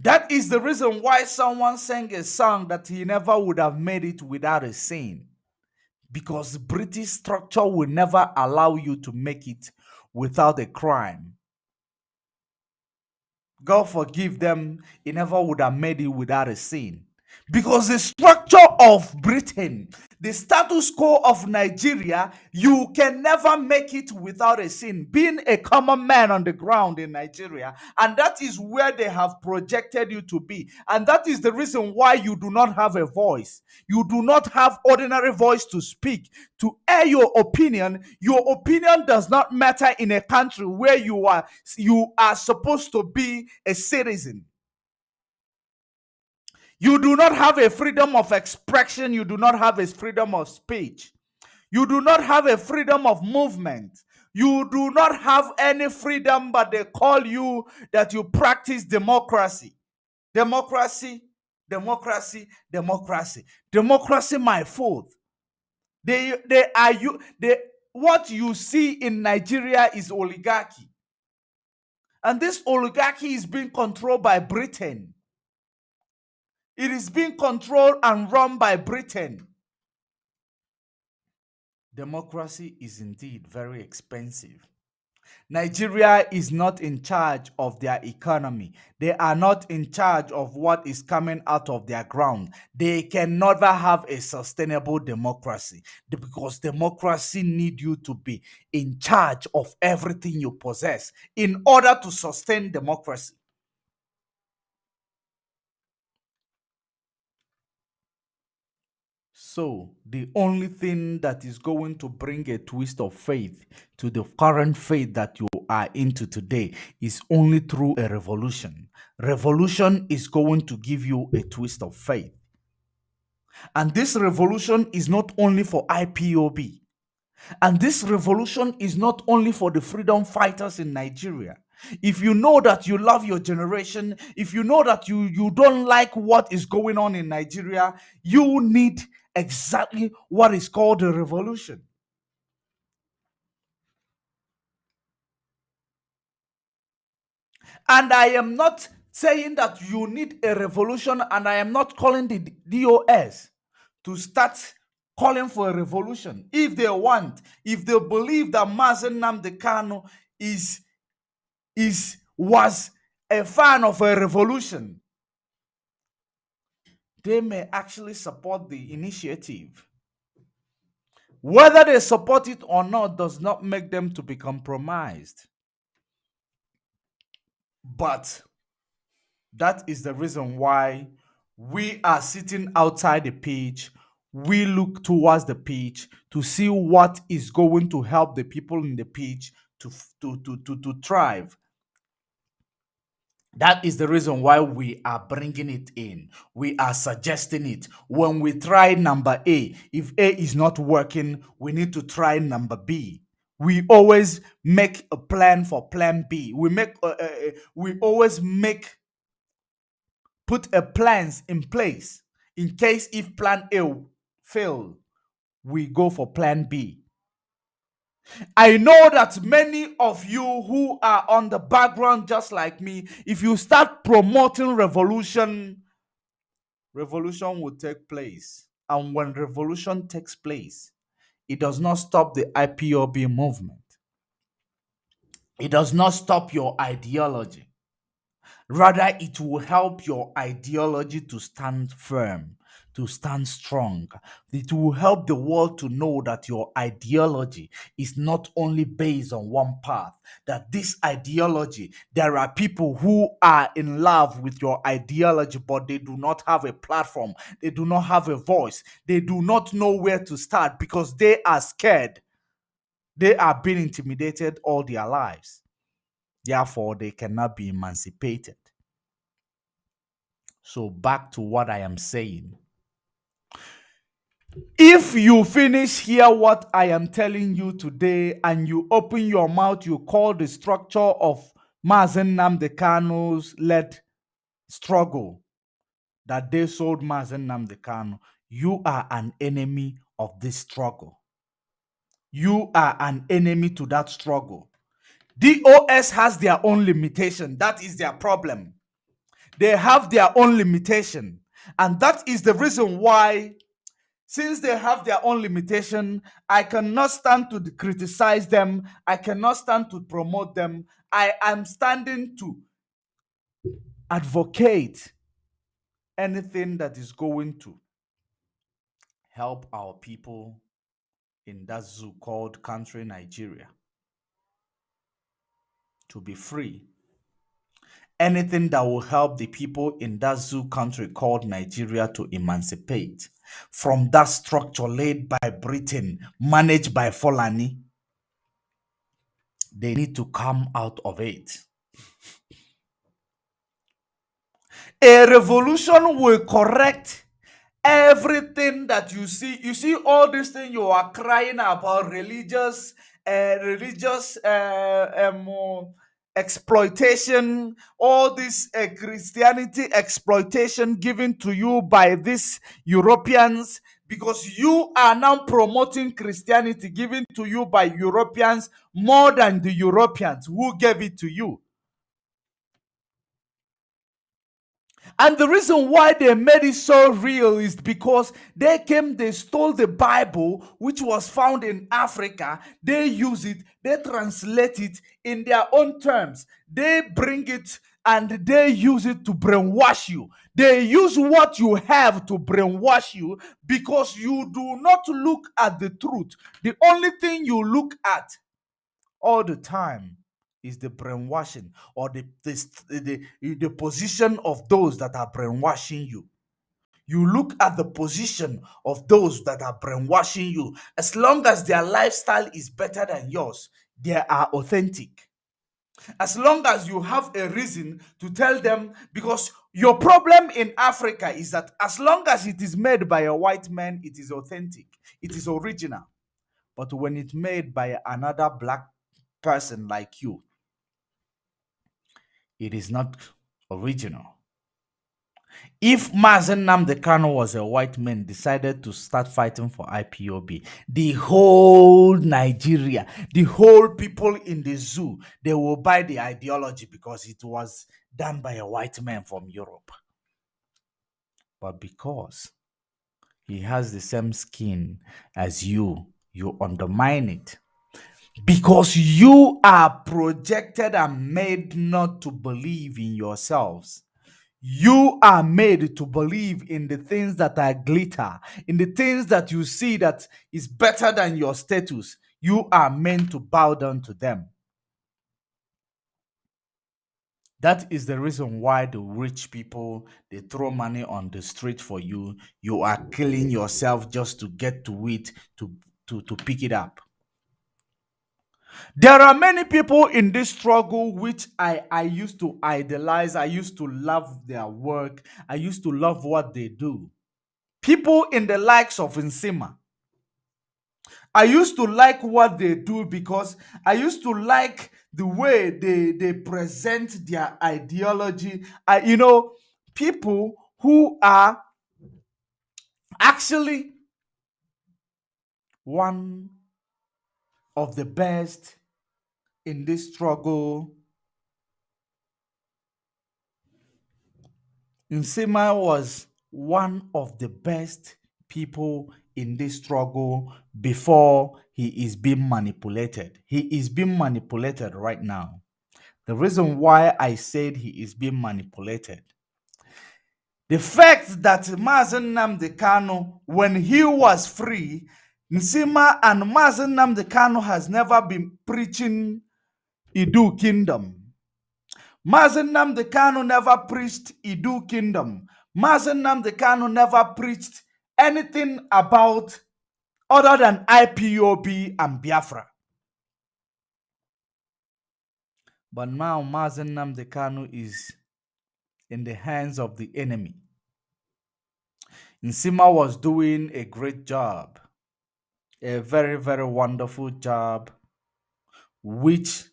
That is the reason why someone sang a song that he never would have made it without a sin. Because British structure will never allow you to make it without a crime. God forgive them, he never would have made it without a sin. Because the structure of Britain, the status quo of Nigeria, you can never make it without a sin. Being a common man on the ground in Nigeria, and that is where they have projected you to be. And that is the reason why you do not have a voice. You do not have ordinary voice to speak, to air your opinion. Your opinion does not matter in a country where you are supposed to be a citizen. You do not have a freedom of expression. You do not have a freedom of speech. You do not have a freedom of movement. You do not have any freedom, but they call you that you practice democracy. Democracy, democracy, democracy. Democracy, my food. What you see in Nigeria is oligarchy. And this oligarchy is being controlled by Britain. It is being controlled and run by Britain. Democracy is indeed very expensive. Nigeria is not in charge of their economy. They are not in charge of what is coming out of their ground. They can never have a sustainable democracy because democracy needs you to be in charge of everything you possess in order to sustain democracy. So, the only thing that is going to bring a twist of faith to the current faith that you are into today is only through a revolution. Revolution is going to give you a twist of faith. And this revolution is not only for IPOB. And this revolution is not only for the freedom fighters in Nigeria. If you know that you love your generation, if you know that you don't like what is going on in Nigeria, you need exactly what is called a revolution. And I am not saying that you need a revolution, and I am not calling the DOS to start calling for a revolution. If they want, if they believe that Mazi Nnamdi Kanu was a fan of a revolution, they may actually support the initiative. Whether they support it or not does not make them to be compromised. But that is the reason why we are sitting outside the pitch. We look towards the pitch to see what is going to help the people in the pitch to thrive. That is the reason why we are bringing it in. We are suggesting it. When we try number A, if A is not working, we need to try number B. We always make a plan for plan B. We always put a plans in place in case if plan A fail, we go for plan B. I know that many of you who are on the background just like me, if you start promoting revolution, revolution will take place. And when revolution takes place, it does not stop the IPOB movement. It does not stop your ideology. Rather, it will help your ideology to stand firm, to stand strong. It will help the world to know that your ideology is not only based on one path, that this ideology, there are people who are in love with your ideology, but they do not have a platform, they do not have a voice, they do not know where to start because they are scared. They are being intimidated all their lives. Therefore, they cannot be emancipated. So back to what I am saying. If you finish hear what I am telling you today and you open your mouth, you call the structure of Mazi Nnamdi Kanu's led struggle that they sold Mazi Nnamdi Kanu, you are an enemy of this struggle. You are an enemy to that struggle. DOS has their own limitation. That is their problem. They have their own limitation. And that is the reason why, since they have their own limitation, I cannot stand to criticize them. I cannot stand to promote them. I am standing to advocate anything that is going to help our people in that zoo called country Nigeria to be free. Anything that will help the people in that zoo country called Nigeria to emancipate from that structure laid by Britain, managed by Fulani, they need to come out of it. A revolution will correct everything that you see. You see all these things you are crying about, religious exploitation, all this Christianity exploitation given to you by these Europeans, because you are now promoting Christianity given to you by Europeans more than the Europeans who gave it to you. And the reason why they made it so real is because they stole the Bible, which was found in Africa. They use it, they translate it in their own terms. They bring it and they use it to brainwash you. They use what you have to brainwash you because you do not look at the truth. The only thing you look at all the time is the brainwashing, or the position of those that are brainwashing you. You look at the position of those that are brainwashing you. As long as their lifestyle is better than yours, they are authentic. As long as you have a reason to tell them, because your problem in Africa is that as long as it is made by a white man, it is authentic, it is original. But when it's made by another black person like you, it is not original. If Mazi Nnamdi Kanu was a white man, decided to start fighting for IPOB, the whole Nigeria, the whole people in the zoo, they will buy the ideology because it was done by a white man from Europe. But because he has the same skin as you undermine it. Because you are projected and made not to believe in yourselves. You are made to believe in the things that are glitter, in the things that you see that is better than your status. You are meant to bow down to them. That is the reason why the rich people, they throw money on the street for you. You are killing yourself just to get to it, to pick it up. There are many people in this struggle which I used to idolize. I used to love their work. I used to love what they do. People in the likes of Nsima. I used to like what they do because I used to like the way they present their ideology. People who are actually one of the best in this struggle. Nsima was one of the best people in this struggle before he is being manipulated. He is being manipulated right now. The reason why I said he is being manipulated, the fact that Mazi Nnamdi Kanu, when he was free, Nsima and Mazi Nnamdi Kanu has never been preaching Idu Kingdom. Mazi Nnamdi Kanu never preached Idu Kingdom. Mazi Nnamdi Kanu never preached anything about other than IPOB and Biafra. But now Mazi Nnamdi Kanu is in the hands of the enemy. Nsima was doing a great job, a very, very wonderful job, which,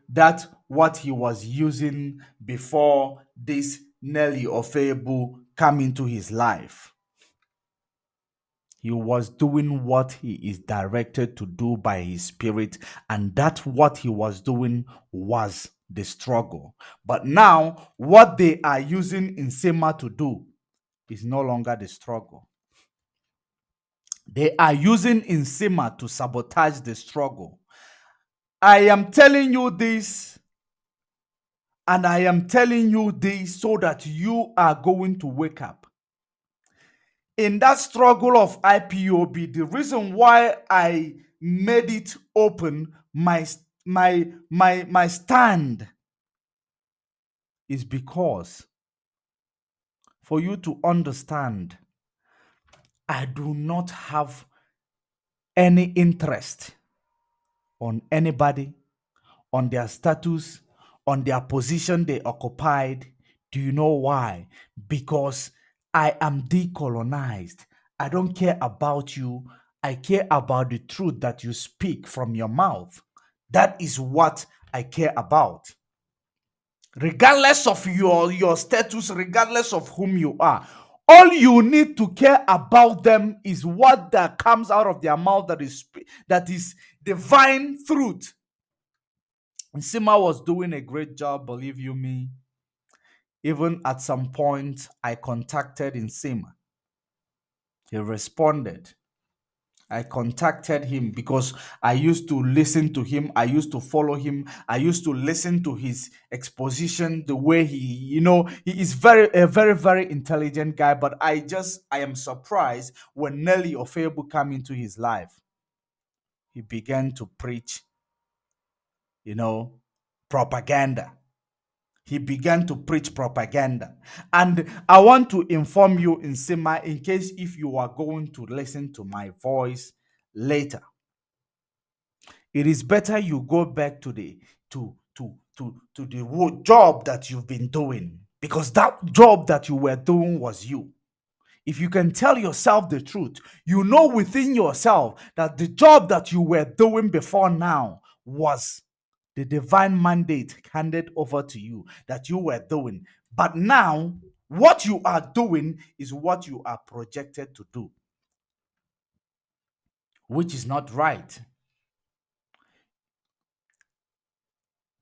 that's what he was using before this Nelly Ofebu come into his life. He was doing what he is directed to do by his spirit, and that what he was doing was the struggle. But now, what they are using Nsema to do is no longer the struggle. They are using Nsema to sabotage the struggle. I am telling you this, and I am telling you this so that you are going to wake up. In that struggle of IPOB, the reason why I made it open, my stand, is because for you to understand, I do not have any interest on anybody, on their status, on their position they occupied. Do you know why? Because I am decolonized. I don't care about you. I care about the truth that you speak from your mouth. That is what I care about. Regardless of your status, regardless of whom you are, all you need to care about them is what that comes out of their mouth, that is divine truth. And Sima was doing a great job, believe you me. Even at some point, I contacted Nsima. He responded. I contacted him because I used to listen to him. I used to follow him. I used to listen to his exposition, the way he is a very, very intelligent guy. But I am surprised when Nelly Ofebu came into his life. He began to preach, propaganda. He began to preach propaganda. And I want to inform you, Nsima, in case if you are going to listen to my voice later, it is better you go back to the job that you've been doing, because that job that you were doing was you. If you can tell yourself the truth, you know within yourself that the job that you were doing before now was the divine mandate handed over to you that you were doing. But now, what you are doing is what you are projected to do, which is not right.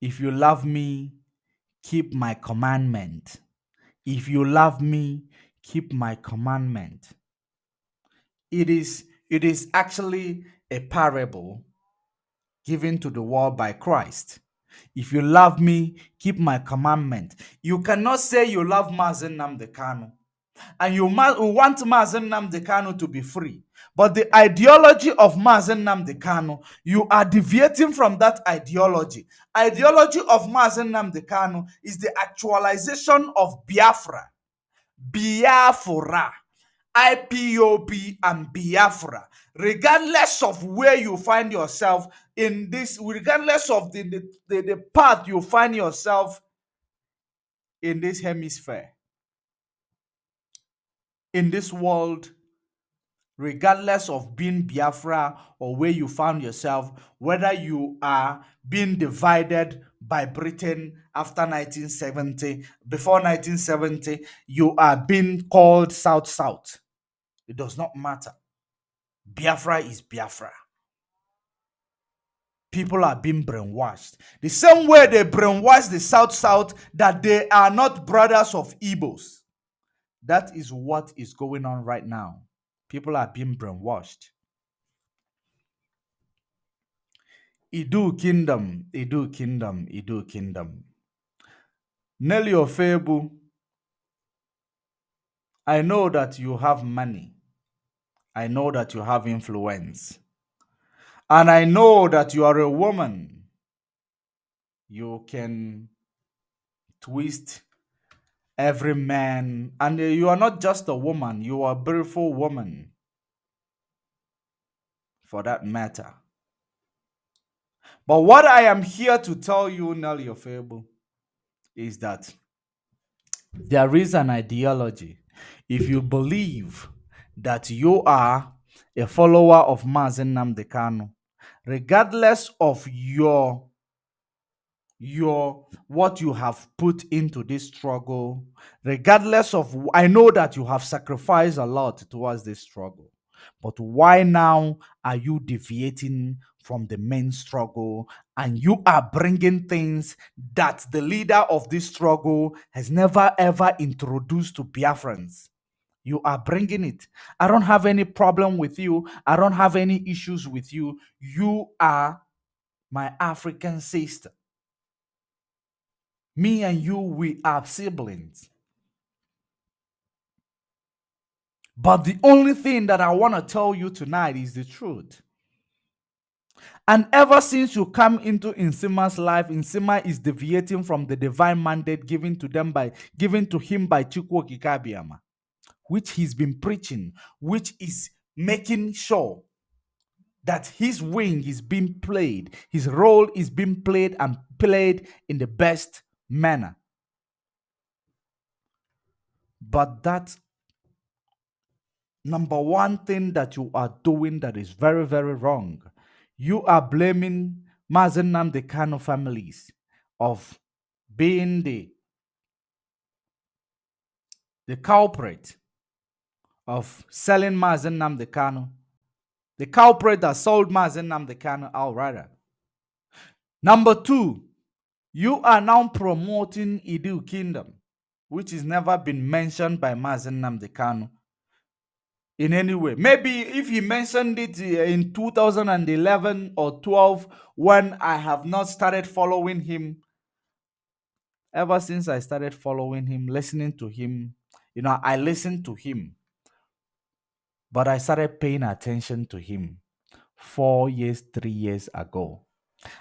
If you love me, keep my commandment. If you love me, keep my commandment. It is actually a parable given to the world by Christ. If you love me, keep my commandment. You cannot say you love Mazi Nnamdi Kanu and you want Mazi Nnamdi Kanu to be free. But the ideology of Mazi Nnamdi Kanu, you are deviating from that ideology. Ideology of Mazi Nnamdi Kanu is the actualization of Biafra. Biafra. IPOB and Biafra, regardless of where you find yourself in this, regardless of the path you find yourself in this hemisphere, in this world, regardless of being Biafra or where you found yourself, whether you are being divided by Britain after 1970, before 1970, you are being called South-South. It does not matter. Biafra is Biafra. People are being brainwashed. The same way they brainwash the South-South that they are not brothers of Igbos. That is what is going on right now. People are being brainwashed. Idu kingdom, Idu kingdom, Idu kingdom. Nelly Ofebu, I know that you have money. I know that you have influence. And I know that you are a woman. You can twist every man. And you are not just a woman. You are a beautiful woman. For that matter. But what I am here to tell you, Nelly Ofebu, is that there is an ideology. If you believe that you are a follower of Mazi Nnamdi Kanu, regardless of your what you have put into this struggle, regardless of, I know that you have sacrificed a lot towards this struggle, but why now are you deviating from the main struggle, and you are bringing things that the leader of this struggle has never ever introduced to Biafrans. You are bringing it. I don't have any problem with you. I don't have any issues with you. You are my African sister. Me and you, we are siblings. But the only thing that I want to tell you tonight is the truth. And ever since you come into Insima's life, Insima is deviating from the divine mandate given to him by Chukwu Kikabiama, which he's been preaching, which is making sure that his wing is being played, his role is being played and played in the best manner. But that number one thing that you are doing that is very, very wrong. You are blaming Mazi Nnamdi Kanu families of being the culprit of selling Mazi Nnamdi Kanu, the culprit that sold Mazi Nnamdi Kanu out rather. Number two, you are now promoting Idu Kingdom, which has never been mentioned by Mazi Nnamdi Kanu in any way. Maybe if he mentioned it in 2011 or 12 when I have not started following him. Ever since I started following him, listening to him, I listened to him, but I started paying attention to him 4 years, 3 years ago.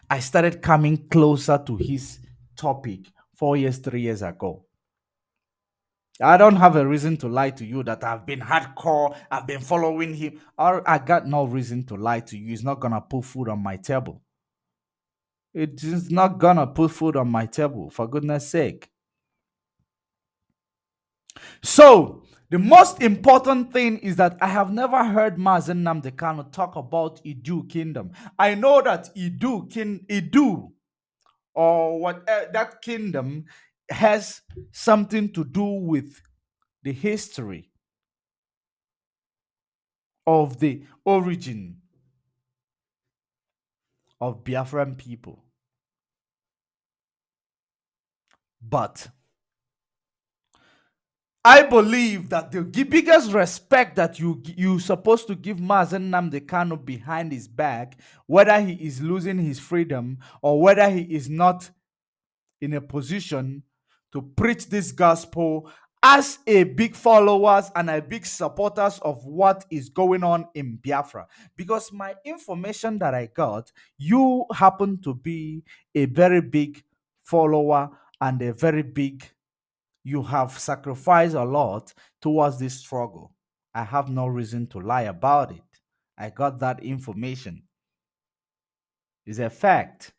I started coming closer to his topic 4 years, 3 years ago. I don't have a reason to lie to you that I've been hardcore, I've been following him. Or I got no reason to lie to you. He's not gonna put food on my table. It is not gonna put food on my table, for goodness sake. So, the most important thing is that I have never heard Mazi Nnamdi Kanu talk about Idu Kingdom. I know that Idu or what that kingdom has something to do with the history of the origin of Biafran people. But I believe that the biggest respect that you supposed to give Mazi Nnamdi Kanu behind his back, whether he is losing his freedom or whether he is not in a position to preach this gospel as a big followers and a big supporters of what is going on in Biafra. Because my information that I got, you happen to be a very big follower and a very big, you have sacrificed a lot towards this struggle. I have no reason to lie about it. I got that information. It's a fact.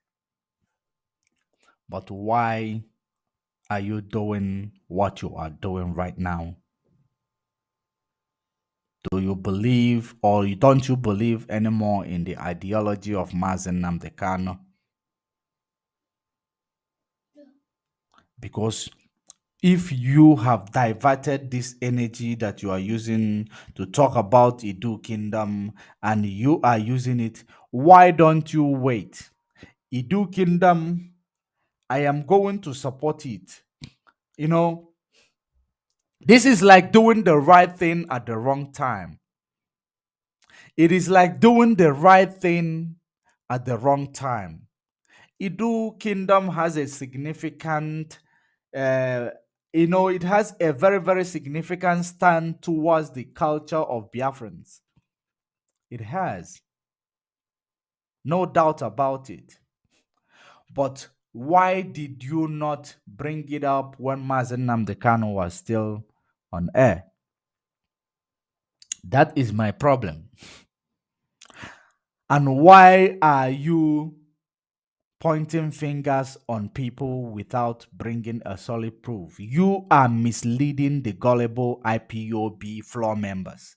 But why are you doing what you are doing right now? Do you believe or don't you believe anymore in the ideology of Mazi Nnamdi Kanu? Because if you have diverted this energy that you are using to talk about Idu Kingdom and you are using it, why don't you wait? Idu Kingdom, I am going to support it. This is like doing the right thing at the wrong time. It is like doing the right thing at the wrong time. Idu Kingdom has a significant, it has a very, very significant stand towards the culture of Biafrans. It has. No doubt about it. But why did you not bring it up when Mazi Nnamdi Kanu was still on air? That is my problem. And why are you pointing fingers on people without bringing a solid proof? You are misleading the gullible IPOB floor members.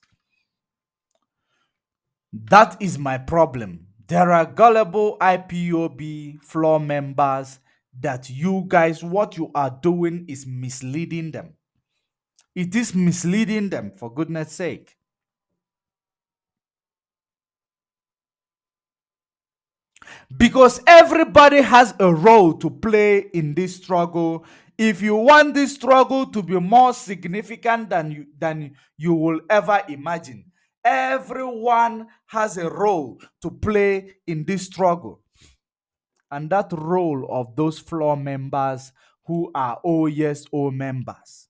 That is my problem. There are gullible IPOB floor members that you guys, what you are doing is misleading them. It is misleading them, for goodness sake. Because everybody has a role to play in this struggle. If you want this struggle to be more significant than you will ever imagine, everyone has a role to play in this struggle. And that role of those floor members who are OESO members,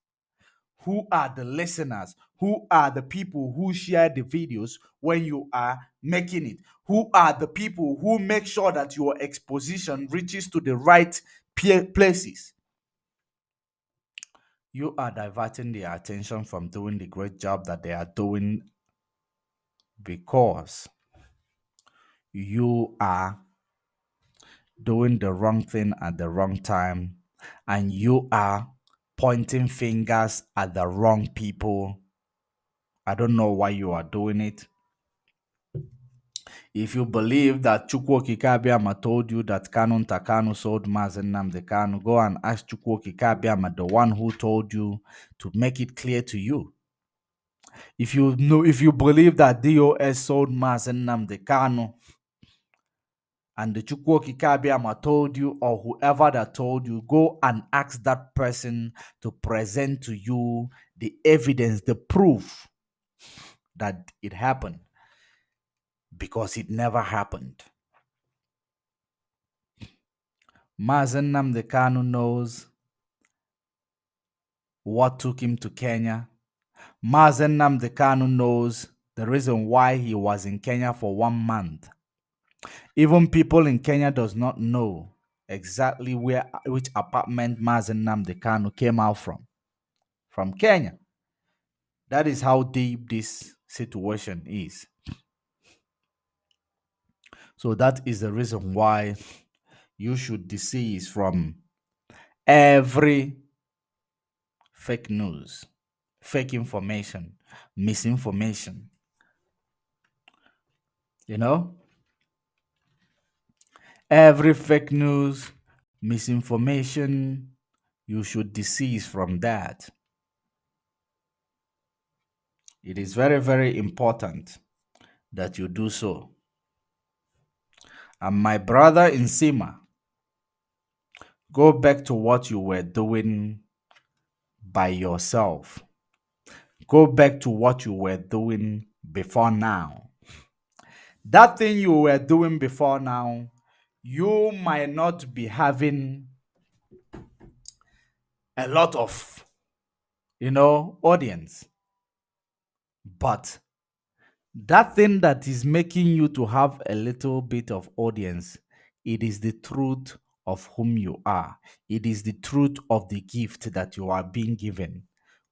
who are the listeners, who are the people who share the videos when you are making it, who are the people who make sure that your exposition reaches to the right places. You are diverting their attention from doing the great job that they are doing because you are doing the wrong thing at the wrong time, and you are pointing fingers at the wrong people. I don't know why you are doing it. If you believe that Chukwu Kikabiama told you that Kanu Takanu sold Mazi Nnamdi Kanu, go and ask Chukwu Kikabiama, the one who told you, to make it clear to you. If you believe that DOS sold Mazi Nnamdi Kanu, and the Chukwu Kikabiama told you, or whoever that told you, go and ask that person to present to you the evidence, the proof that it happened, because it never happened. Mazi Nnamdi Kanu knows what took him to Kenya. Mazi Nnamdi Kanu knows the reason why he was in Kenya for 1 month. Even people in Kenya does not know exactly which apartment Mazi Nnamdi Kanu came out from Kenya. That is how deep this situation is. So that is the reason why you should desist from every fake news, fake information, misinformation. You know? Every fake news, misinformation, you should desist from that. It is very, very important that you do so. And my brother in Sima, go back to what you were doing by yourself. Go back to what you were doing before now. That thing you were doing before now, you might not be having a lot of, audience. But that thing that is making you to have a little bit of audience, it is the truth of whom you are. It is the truth of the gift that you are being given.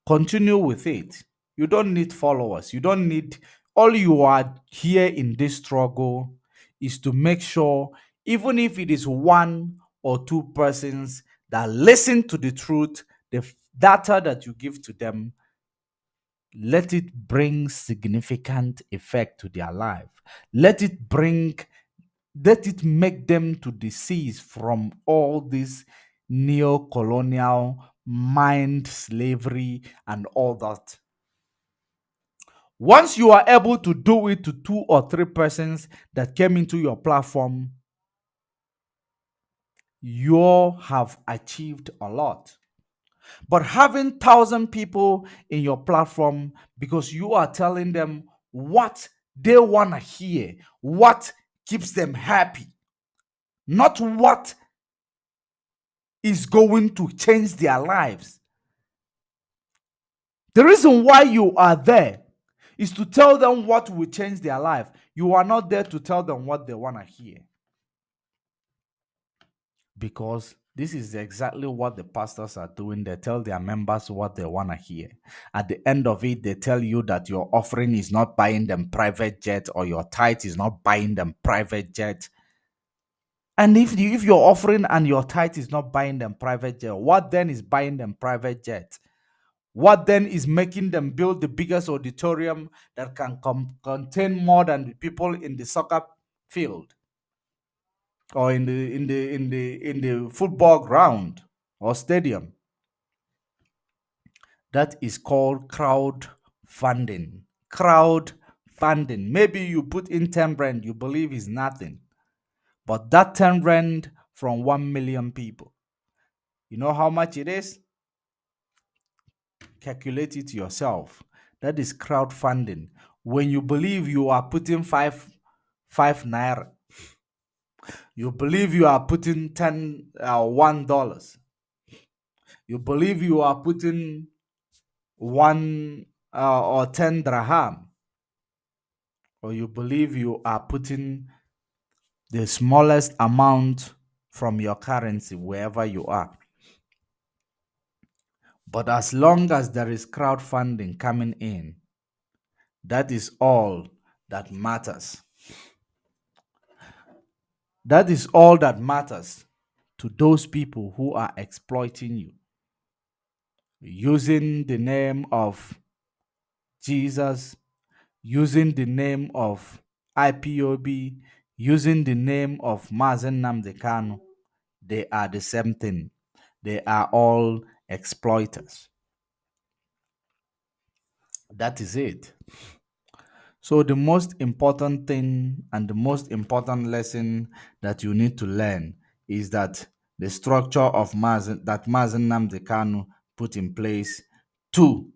Continue with it. You don't need followers. You don't need, all you are here in this struggle is to make sure, even if it is 1 or 2 persons that listen to the truth, the data that you give to them, let it bring significant effect to their life. Let it make them to desist from all this neo-colonial mind slavery and all that. Once you are able to do it to 2 or 3 persons that came into your platform, you have achieved a lot. But having 1,000 people in your platform because you are telling them what they want to hear, what keeps them happy, not what is going to change their lives. The reason why you are there is to tell them what will change their life. You are not there to tell them what they want to hear. Because this is exactly what the pastors are doing. They tell their members what they want to hear. At the end of it, they tell you that your offering is not buying them private jet, or your tithe is not buying them private jet. And if your offering and your tithe is not buying them private jet, what then is buying them private jet? What then is making them build the biggest auditorium that can contain more than the people in the soccer field, or in the football ground or stadium? That is called crowd funding. Crowd funding. Maybe you put in 10 brand, you believe is nothing. But that 10 rand from 1 million people, you know how much it is? Calculate it yourself. That is crowdfunding. When you believe you are putting five naira, you believe you are putting 1 dollars, you believe you are putting one or 10 dirham, or you believe you are putting the smallest amount from your currency wherever you are. But as long as there is crowdfunding coming in, that is all that matters. That is all that matters to those people who are exploiting you, using the name of Jesus, using the name of IPOB, using the name of Mazi Nnamdi Kanu. They are the same thing. They are all exploiters. That is it. So the most important thing and the most important lesson that you need to learn is that the structure of Mazi Nnamdi Kanu put in place to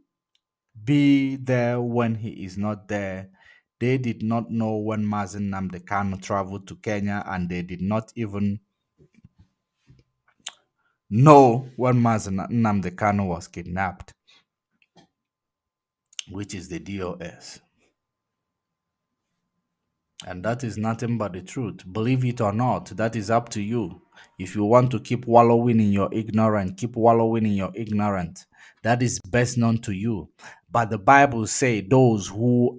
be there when he is not there. They did not know when Mazi Nnamdi Kanu traveled to Kenya, and they did not even know when Mazi Nnamdi Kanu was kidnapped, which is the DOS. And that is nothing but the truth. Believe it or not, that is up to you. If you want to keep wallowing in your ignorance, keep wallowing in your ignorance. That is best known to you. But the Bible say those who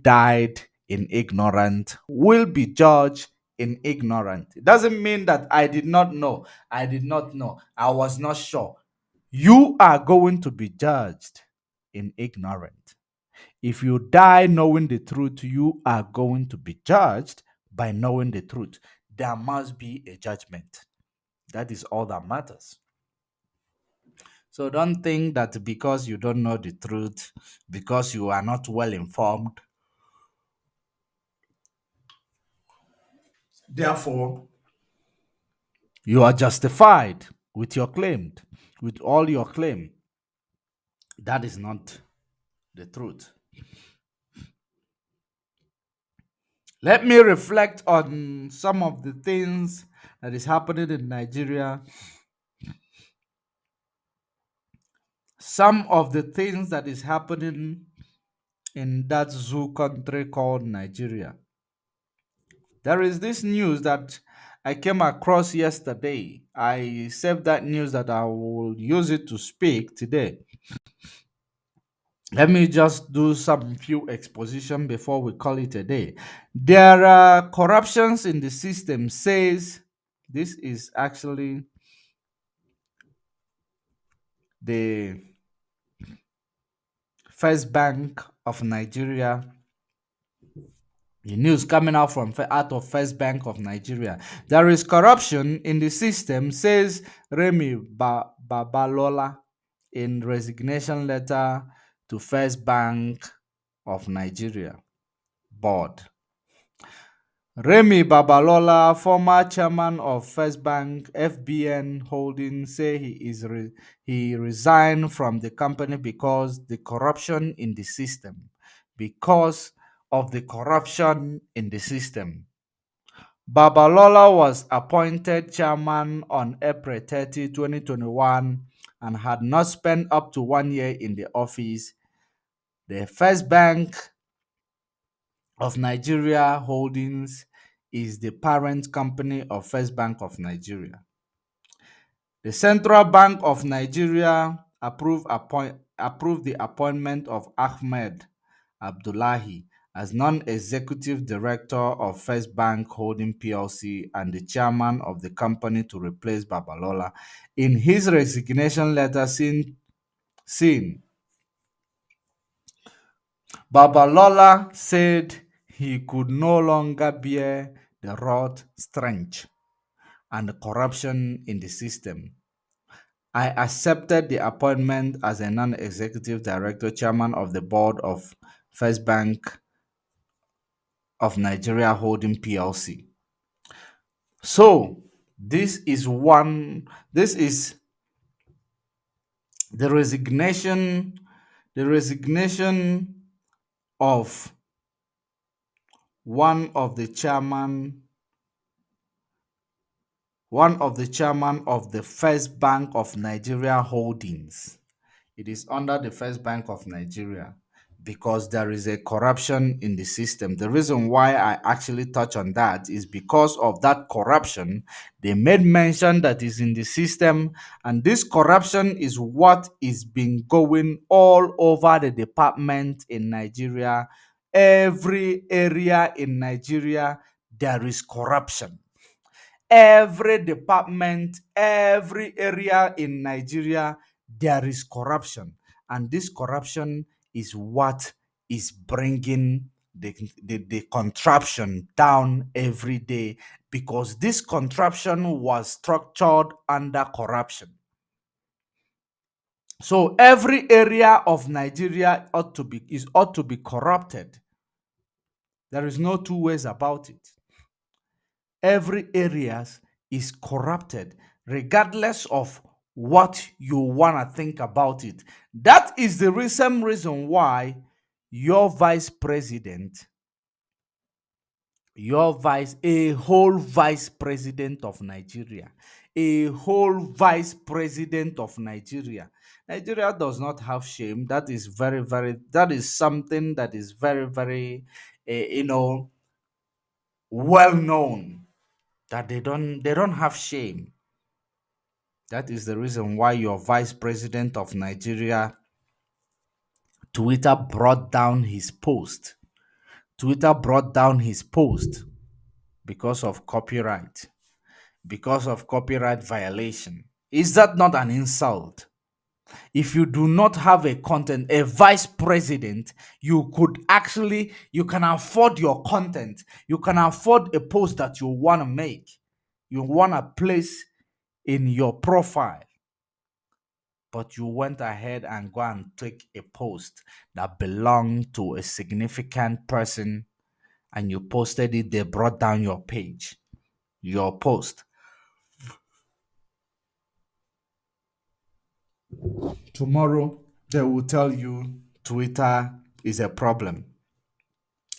died in ignorance will be judged in ignorance. It doesn't mean that I did not know. I did not know. I was not sure. You are going to be judged in ignorance. If you die knowing the truth, you are going to be judged by knowing the truth. There must be a judgment. That is all that matters. So don't think that because you don't know the truth, because you are not well informed, therefore you are justified with your claim, with all your claim. That is not the truth. Let me reflect on some of the things that is happening in Nigeria. Some of the things that is happening in that zoo country called Nigeria. There is this news that I came across yesterday. I saved that news that I will use it to speak today. Let me just do some few exposition before we call it a day. There are corruptions in the system, says this is actually the First Bank of Nigeria. The news coming out of First Bank of Nigeria. There is corruption in the system, says Remi Babalola in resignation letter to First Bank of Nigeria board. Remi Babalola, former chairman of First Bank FBN Holding, say he resigned from the company because the corruption in the system. Because of the corruption in the system. Babalola was appointed chairman on April 30, 2021 and had not spent up to 1 year in the office. The First Bank of Nigeria Holdings is the parent company of First Bank of Nigeria. The Central Bank of Nigeria approved the appointment of Ahmed Abdullahi as non-executive director of First Bank Holding PLC and the chairman of the company to replace Babalola. In his resignation letter seen, Babalola said he could no longer bear the rot, stench, and corruption in the system. I accepted the appointment as a non-executive director, chairman of the board of First Bank of Nigeria Holding PLC. So this is one. This is the resignation. The resignation of one of the chairman one of the chairman of the First Bank of Nigeria Holdings. It is under the First Bank of Nigeria because there is a corruption in the system. The reason why I actually touch on that is because of that corruption. They made mention that is in the system, and this corruption is what is been going all over the department in Nigeria. Every area in Nigeria, there is corruption. Every department, every area in Nigeria, there is corruption. And this corruption is what is bringing the contraption down every day, because this contraption was structured under corruption. So every area of Nigeria ought to be corrupted. There is no two ways about it. Every area is corrupted, regardless of what you want to think about it. That is the reason why your vice president, a whole vice president of Nigeria, Nigeria does not have shame. That is that is something that is very, well known, that they don't have shame. That is the reason why your vice president of Nigeria, Twitter brought down his post. Twitter brought down his post because of copyright, violation. Is that not an insult? If you do not have a vice president, you can afford your content. You can afford a post that you want to make, you want to place in your profile. But you went ahead and go and take a post that belonged to a significant person and you posted it. They brought down your page, your post. Tomorrow, they will tell you Twitter is a problem.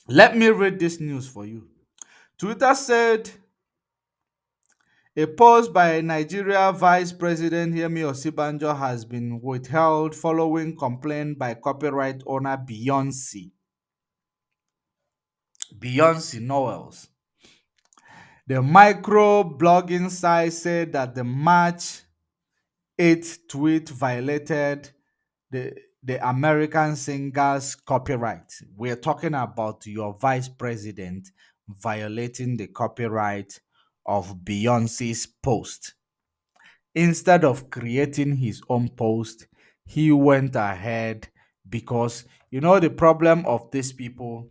Let me read this news for you. Twitter said a post by Nigeria Vice President Yemi Osibanjo has been withheld following complaint by copyright owner Beyonce Knowles. The micro blogging site said that the March 8th tweet violated the American singer's copyright. We're talking about your vice president violating the copyright of Beyonce's post. Instead of creating his own post, he went ahead, because the problem of these people,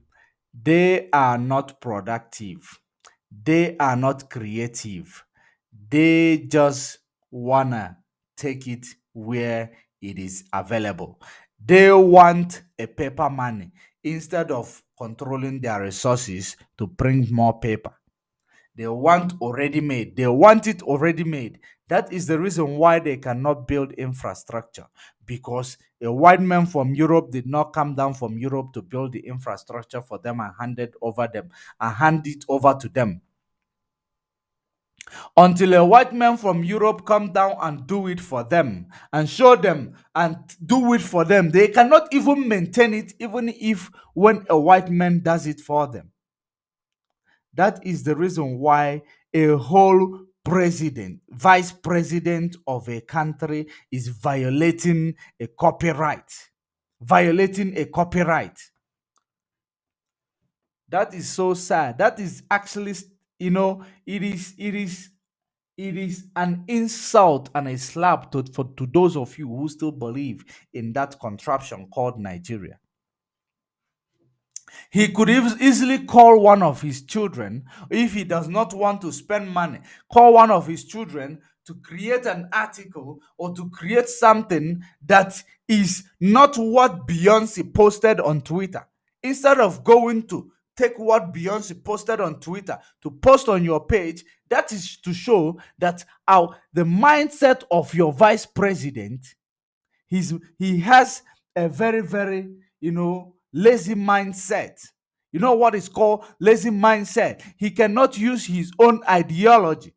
they are not productive. They are not creative. They just wanna take it where it is available. They want a paper money instead of controlling their resources to bring more paper. They want already made. They want it already made. That is the reason why they cannot build infrastructure, because a white man from Europe did not come down from Europe to build the infrastructure for them and hand it over to them. Until a white man from Europe come down and do it for them and show them and do it for them, they cannot even maintain it, even if when a white man does it for them. That is the reason why a whole vice president of a country is violating a copyright. That is so sad. That is actually, it is an insult and a slap to those of you who still believe in that contraption called Nigeria. He could easily call one of his children, if he does not want to spend money, call one of his children to create an article or to create something that is not what Beyonce posted on Twitter. Instead of going to take what Beyonce posted on Twitter to post on your page, that is to show that the mindset of your vice president, he has a very, very, lazy mindset. You know what is called lazy mindset? He cannot use his own ideology.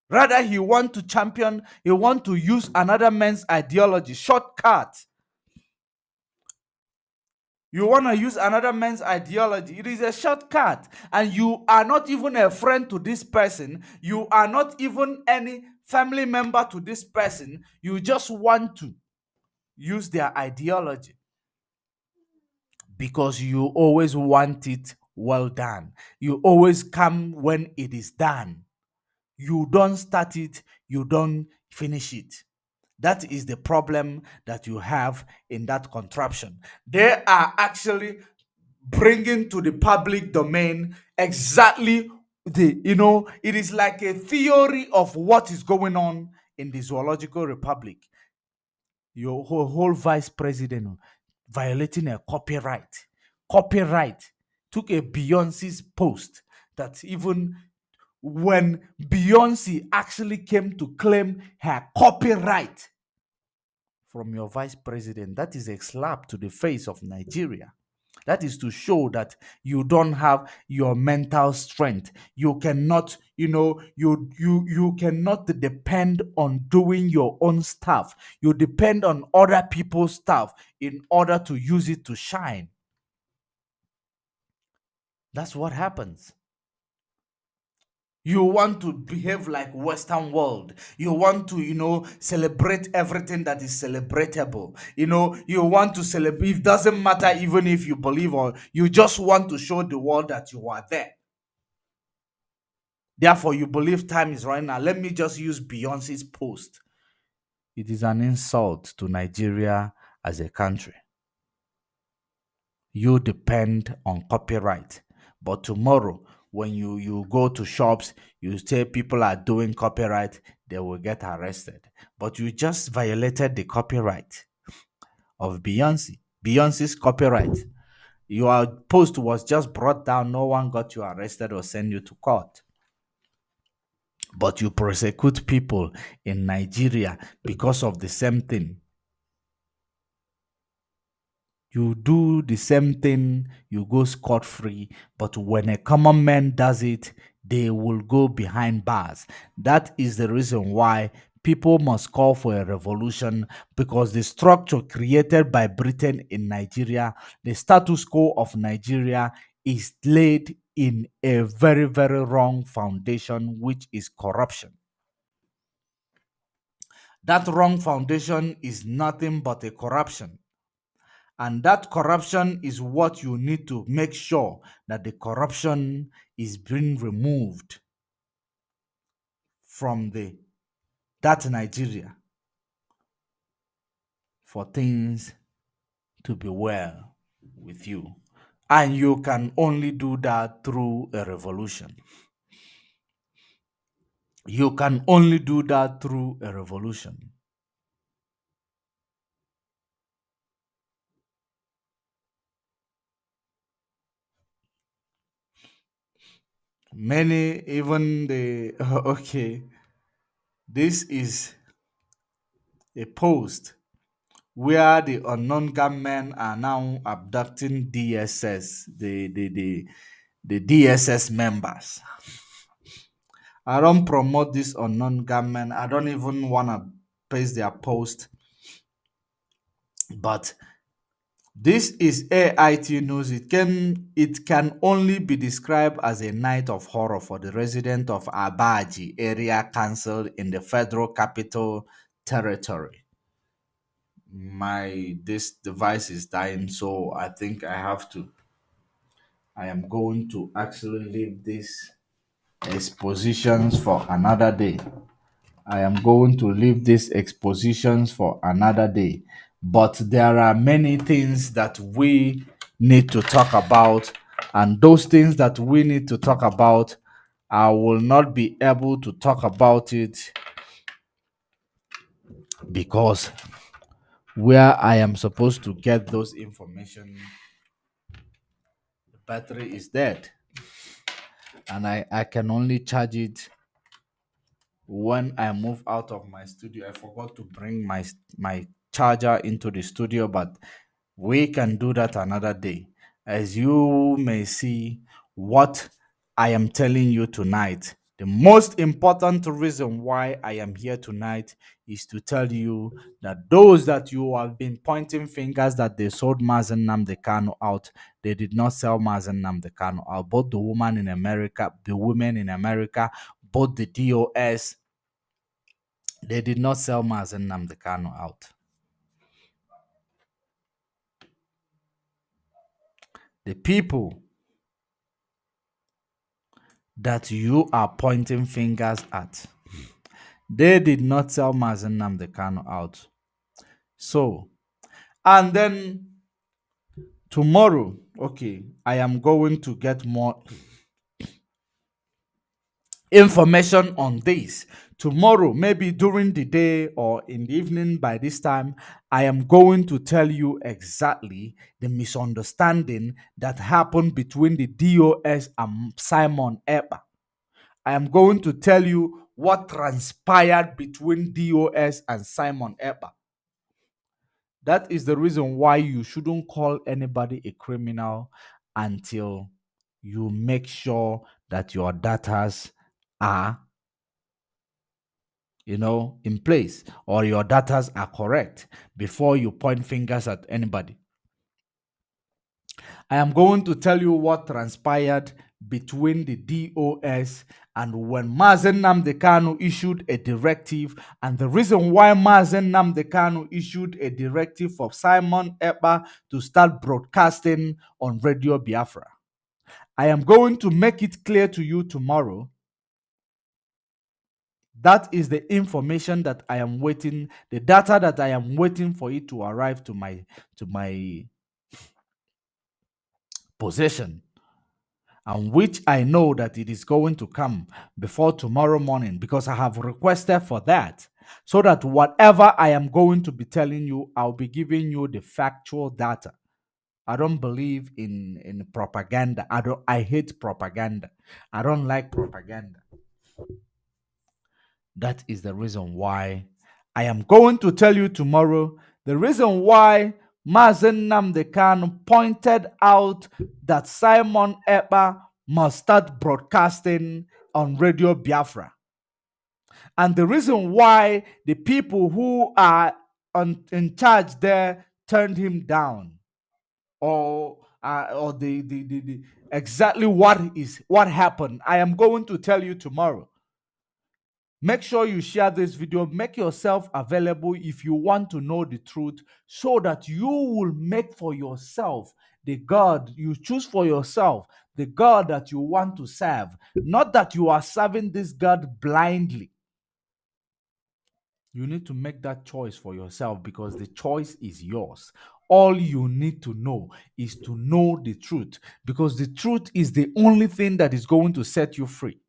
Rather, he want to use another man's ideology. Shortcut. You want to use another man's ideology. It is a shortcut. And you are not even a friend to this person. You are not even any family member to this person. You just want to use their ideology because you always want it well done. You always come when it is done. You don't start it, you don't finish it. That is the problem that you have in that contraption. They are actually bringing to the public domain exactly it is like a theory of what is going on in the Zoological Republic. Your whole vice president violating a copyright took a Beyonce's post that even when Beyonce actually came to claim her copyright from your vice president, that is a slap to the face of Nigeria. That is to show that you don't have your mental strength. You cannot, you cannot depend on doing your own stuff. You depend on other people's stuff in order to use it to shine. That's what happens. You want to behave like Western world. You want to, celebrate everything that is celebratable. You want to celebrate. It doesn't matter even if you believe, or you just want to show the world that you are there. Therefore, you believe time is running out. Let me just use Beyonce's post. It is an insult to Nigeria as a country. You depend on copyright. But tomorrow, when you go to shops, you say people are doing copyright, they will get arrested. But you just violated the copyright of Beyonce. Beyonce's copyright. Your post was just brought down. No one got you arrested or sent you to court. But you prosecute people in Nigeria because of the same thing. You do the same thing, you go scot-free, but when a common man does it, they will go behind bars. That is the reason why people must call for a revolution, because the structure created by Britain in Nigeria, the status quo of Nigeria, is laid in a very, very wrong foundation, which is corruption. That wrong foundation is nothing but a corruption. And that corruption is what you need to make sure that the corruption is being removed from that Nigeria for things to be well with you. And you can only do that through a revolution. You can only do that through a revolution. Many, even okay, this is a post where the unknown gunmen are now abducting DSS, the DSS members. I don't promote this unknown gunmen. I don't even want to paste their post. But this is AIT news. It can only be described as a night of horror for the resident of Abaji area council in the Federal Capital Territory. This device is dying, so I think I am going to actually leave this expositions for another day. I am going to leave these expositions for another day. But there are many things that we need to talk about, and those things that we need to talk about, I will not be able to talk about it because where I am supposed to get those information, the battery is dead, and I can only charge it when I move out of my studio. I forgot to bring my charger into the studio, but we can do that another day. As you may see, what I am telling you tonight, the most important reason why I am here tonight is to tell you that those that you have been pointing fingers that they sold Mazi Nnamdi Kanu out, they did not sell Mazi Nnamdi Kanu out. Both the woman in America, the women in America, both the DOS, they did not sell Mazi Nnamdi Kanu out. The people that you are pointing fingers at, they did not sell Mazi Nnamdi Kanu out. So, and then tomorrow, okay, I am going to get more information on this. Tomorrow, maybe during the day or in the evening by this time, I am going to tell you exactly the misunderstanding that happened between the DOS and Simon Epa. I am going to tell you what transpired between DOS and Simon Epa. That is the reason why you shouldn't call anybody a criminal until you make sure that your datas are, in place, or your datas are correct before you point fingers at anybody. I am going to tell you what transpired between the DOS and when Mazi Nnamdi Kanu issued a directive, and the reason why Mazi Nnamdi Kanu issued a directive for Simon Epa to start broadcasting on Radio Biafra. I am going to make it clear to you tomorrow. That is the information that I am waiting, the data that I am waiting for it to arrive to my possession, and which I know that it is going to come before tomorrow morning, because I have requested for that, so that whatever I am going to be telling you, I'll be giving you the factual data. I don't believe in propaganda. I hate propaganda. I don't like propaganda. That is the reason why I am going to tell you tomorrow the reason why Mazi Nnamdi Kanu pointed out that Simon Epa must start broadcasting on Radio Biafra. And the reason why the people who are in charge there turned him down, or the exactly what happened, I am going to tell you tomorrow. Make sure you share this video. Make yourself available if you want to know the truth, so that you will make for yourself the God you choose for yourself, the God that you want to serve. Not that you are serving this God blindly. You need to make that choice for yourself, because the choice is yours. All you need to know is to know the truth, because the truth is the only thing that is going to set you free.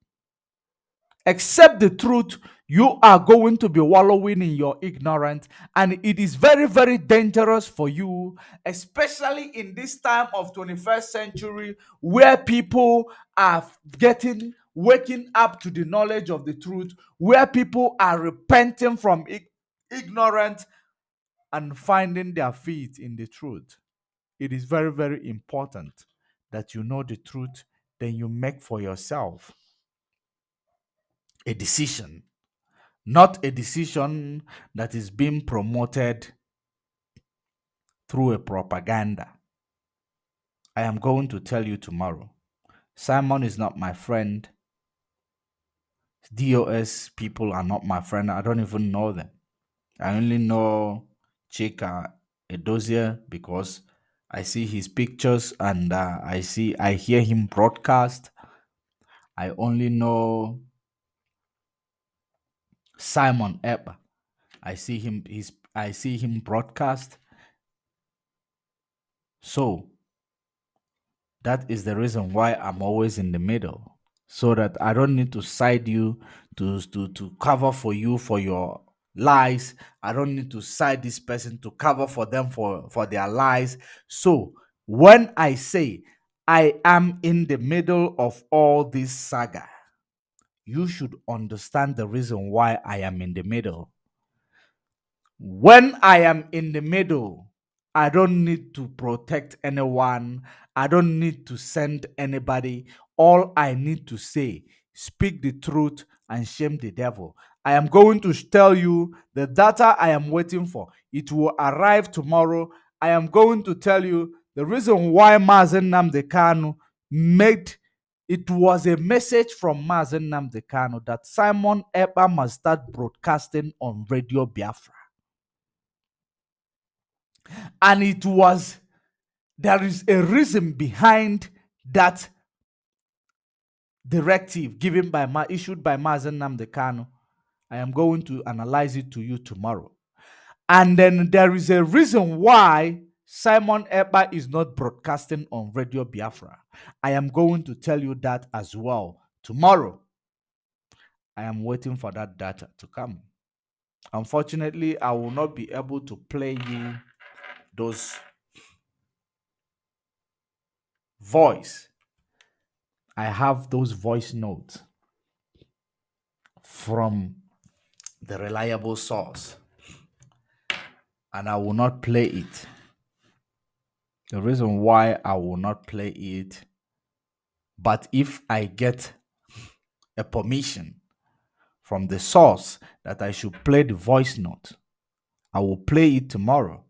Accept the truth, you are going to be wallowing in your ignorance, and it is very, very dangerous for you, especially in this time of 21st century, where people are waking up to the knowledge of the truth, where people are repenting from ignorance and finding their feet in the truth. It is very, very important that you know the truth, then you make for yourself a decision, not a decision that is being promoted through a propaganda. I am going to tell you tomorrow. Simon is not my friend. DOS people are not my friend. I don't even know them. I only know Chika Edozier because I see his pictures and I hear him broadcast. I only know Simon Epa. I see him broadcast. So that is the reason why I'm always in the middle, so that I don't need to side you to cover for you for your lies. I don't need to side this person to cover for them for their lies. So when I say I am in the middle of all this saga. You should understand the reason why I am in the middle. When I am in the middle, I don't need to protect anyone. I don't need to send anybody. All I need to say, speak the truth and shame the devil. I am going to tell you the data I am waiting for. It will arrive tomorrow. I am going to tell you the reason why Mazi Nnamdi Kanu made it was a message from Mazi Nnamdi Kanu that Simon Ekpa must start broadcasting on Radio Biafra. And there is a reason behind that directive issued by Mazi Nnamdi Kanu. I am going to analyze it to you tomorrow. And then there is a reason why Simon Ekpa is not broadcasting on Radio Biafra. I am going to tell you that as well tomorrow. I am waiting for that data to come. Unfortunately, I will not be able to play you those voice. I have those voice notes from the reliable source, and I will not play it. The reason why I will not play it, but if I get a permission from the source that I should play the voice note, I will play it tomorrow.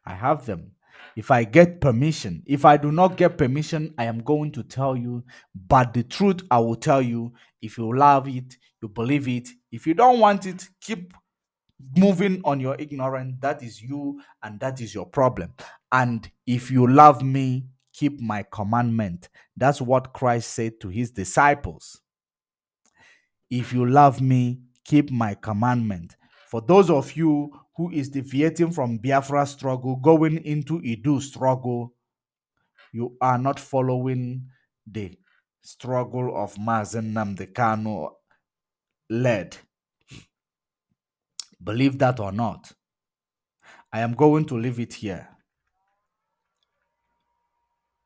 I have them. If I get permission, if I do not get permission, I am going to tell you. But the truth, I will tell you. If you love it, you believe it. If you don't want it, keep moving on your ignorance. That is you, and that is your problem. And if you love me, keep my commandment. That's what Christ said to his disciples. If you love me, keep my commandment. For those of you who is deviating from Biafra struggle, going into Idu struggle, you are not following the struggle of Mazi Nnamdi Kanu led. Believe that or not. I am going to leave it here.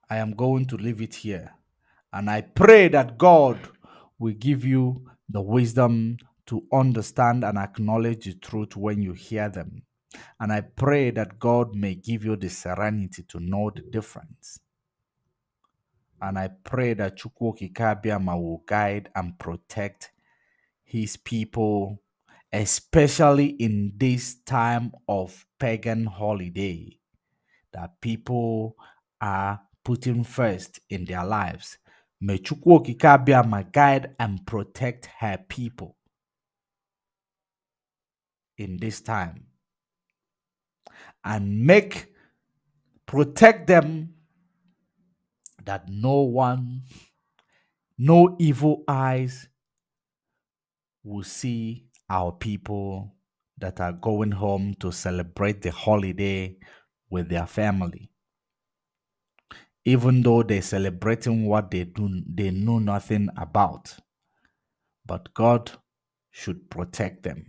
I am going to leave it here. And I pray that God will give you the wisdom to understand and acknowledge the truth when you hear them. And I pray that God may give you the serenity to know the difference. And I pray that Chukwu Kikabiama will guide and protect his people, especially in this time of pagan holiday, that people are putting first in their lives. May Chukwu Kikabiama guide and protect her people in this time, and protect them, that no evil eyes will see our people that are going home to celebrate the holiday with their family. Even though they're celebrating what they know nothing about. But God should protect them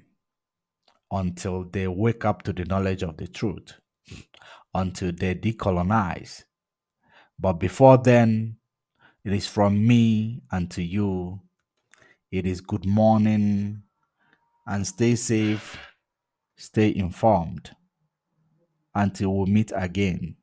until they wake up to the knowledge of the truth, until they decolonize. But before then, it is from me and to you. It is good morning, and stay safe, stay informed until we meet again.